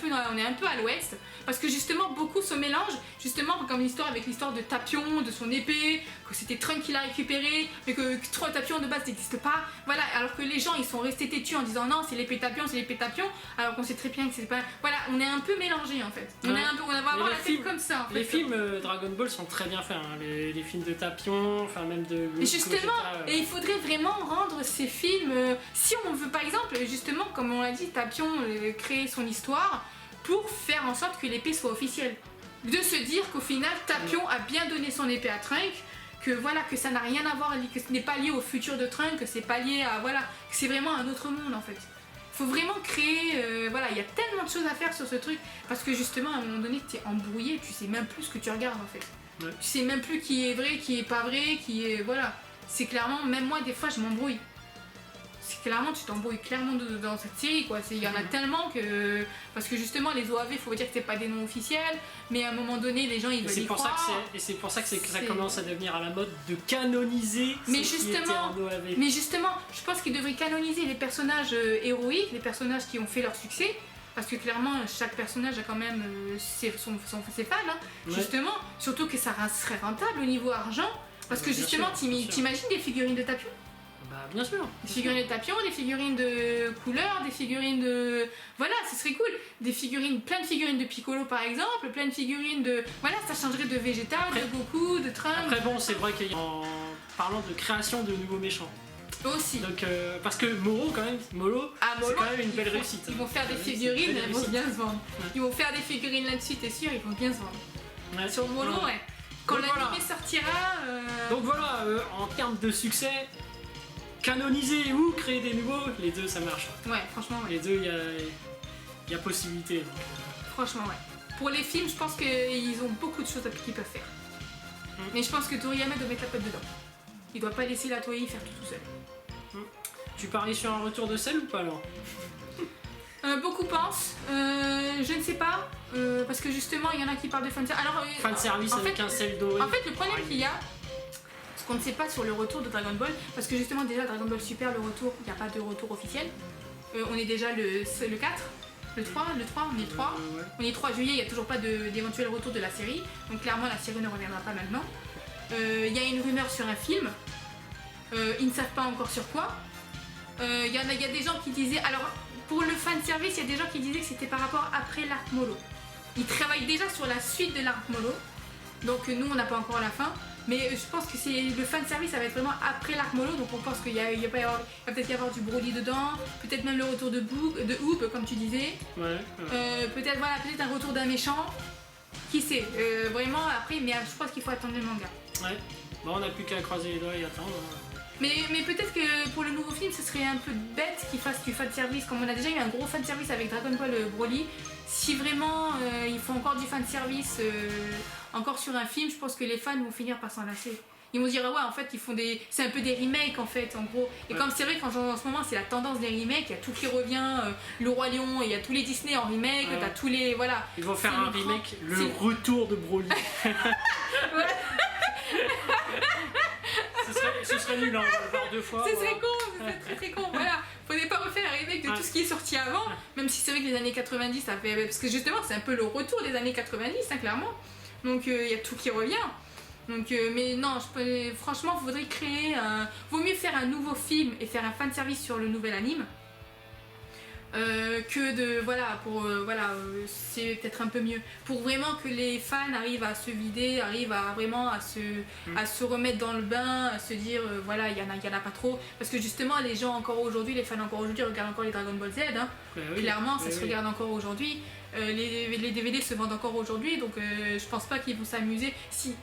peu à l'ouest. Parce que justement, beaucoup se mélangent, justement, comme l'histoire de Tapion, de son épée, que c'était Trunks qui l'a récupéré, mais que Tapion de base n'existe pas. Voilà, alors que les gens, ils sont restés têtus en disant non, c'est l'épée Tapion, alors qu'on sait très bien que c'est pas. Voilà, on est un peu mélangés en fait. On va avoir la tête comme ça. En fait. Les films Dragon Ball sont très bien faits, hein. Les films de Tapion, enfin même de. Et justement, et il faudrait vraiment rendre ces films. Si on veut, par exemple, justement, comme on l'a dit, Tapion créer son histoire pour faire en sorte que l'épée soit officielle. De se dire qu'au final, Tapion a bien donné son épée à Trunks. Que voilà, que ça n'a rien à voir, que ce n'est pas lié au futur de Trunks, que c'est pas lié à voilà, que c'est vraiment un autre monde en fait. Faut vraiment créer, voilà, il y a tellement de choses à faire sur ce truc parce que justement à un moment donné t'es embrouillé, tu sais même plus ce que tu regardes en fait. Tu sais même plus qui est vrai, qui est pas vrai, qui est voilà. C'est clairement, même moi des fois je m'embrouille. C'est clairement, tu t'embrouilles clairement dans cette série quoi. Il y en a tellement que parce que justement les OAV, faut dire que c'est pas des noms officiels, mais à un moment donné les gens ils veulent y croire. Et c'est pour ça que ça commence à devenir à la mode de canoniser ce qui était en OAV. Mais justement, je pense qu'ils devraient canoniser les personnages héroïques, les personnages qui ont fait leur succès. Parce que clairement, chaque personnage a quand même ses fans, hein. Justement, surtout que ça serait rentable au niveau argent. Parce que justement, t'imagines des figurines de Tapion? Bah bien sûr. Des figurines de Tapion, des figurines de couleurs, des figurines de... Voilà, ce serait cool. Plein de figurines de Piccolo par exemple, plein de figurines de... Voilà, ça changerait de Vegeta, de Goku, de Trunks. Après bon, c'est vrai qu'en parlant de création de nouveaux méchants. Aussi. Donc, parce que Molo, c'est quand même une belle réussite. Ils vont faire des figurines, elles vont bien se vendre. Ils vont faire des figurines là-dessus, t'es sûr, ils vont bien se vendre. Sur Molo, ouais. Quand l'anime sortira... Donc voilà, en termes de succès, canoniser ou créer des nouveaux, les deux ça marche. Ouais, franchement, ouais. Les deux, il y a possibilité. Donc, franchement, ouais. Pour les films, je pense qu'ils ont beaucoup de choses qu'ils peuvent faire. Mais je pense que Toriyama doit mettre la patte dedans. Il doit pas laisser la Toei faire tout seul. Tu paries sur un retour de Cell ou pas alors? Beaucoup pensent, je ne sais pas, parce que justement il y en a qui parlent de fanservice. Alors, fanservice avec un Cell doré. En fait, le problème qu'il y a, ce qu'on ne sait pas sur le retour de Dragon Ball, parce que justement déjà Dragon Ball Super, le retour, il n'y a pas de retour officiel. On est déjà le 4, le 3, on est le 3. Ouais. On est le 3 juillet, il n'y a toujours pas d'éventuel retour de la série, donc clairement la série ne reviendra pas maintenant. Il y a une rumeur sur un film, ils ne savent pas encore sur quoi. Il y a des gens qui disaient, alors pour le fanservice, il y a des gens qui disaient que c'était par rapport après l'arc Molo. Ils travaillent déjà sur la suite de l'arc Molo, donc nous on n'a pas encore la fin. Mais je pense que c'est le fan service, ça va être vraiment après l'arc mollo, donc on pense qu'il va peut-être y avoir du Broly dedans, peut-être même le retour de Hoop, comme tu disais. Ouais. Peut-être un retour d'un méchant. Qui sait, vraiment après, mais je pense qu'il faut attendre le manga. Ouais. Bon, on n'a plus qu'à croiser les doigts et attendre. Mais peut-être que pour le nouveau film, ce serait un peu bête qu'ils fassent du fan service, comme on a déjà eu un gros fan service avec Dragon Ball Broly. Si vraiment ils font encore du fan service encore sur un film, je pense que les fans vont finir par s'en lasser. Ils vont se dire, ah ouais, en fait, c'est un peu des remakes en fait, en gros. Et comme c'est vrai qu'en ce moment, c'est la tendance des remakes, il y a tout qui revient, Le Roi Lion, il y a tous les Disney en remake, t'as tous les. Voilà. Ils vont faire un remake, le retour de Broly. Ce serait nul, hein, on va le voir 2 fois. Ce serait con, ce serait très très con, voilà. Faudrait pas refaire un remake de tout ce qui est sorti avant, même si c'est vrai que les années 90, ça fait. Parce que justement, c'est un peu le retour des années 90, hein, clairement. Donc il y a tout qui revient. Donc, mais non, franchement, il faudrait créer vaut mieux faire un nouveau film et faire un fan service sur le nouvel anime. Que de c'est peut-être un peu mieux pour vraiment que les fans arrivent à se vider, arrivent à vraiment à se remettre dans le bain, à se dire voilà, il y en a pas trop, parce que justement les gens encore aujourd'hui, les fans encore aujourd'hui regardent encore les Dragon Ball Z, hein. Clairement ça se regarde encore aujourd'hui, les DVD se vendent encore aujourd'hui, donc je pense pas qu'ils vont s'amuser si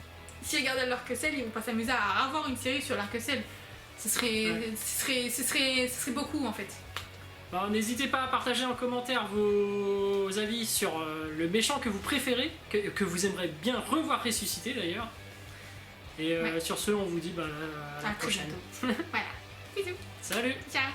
regardent l'Arc-en-Ciel, ils vont pas s'amuser à avoir une série sur l'Arc-en-Ciel. Ce serait beaucoup en fait. Bon, n'hésitez pas à partager en commentaire vos avis sur le méchant que vous préférez, que vous aimeriez bien revoir ressusciter d'ailleurs. Et sur ce, on vous dit à la prochaine. Voilà. Bisous. Salut. Ciao.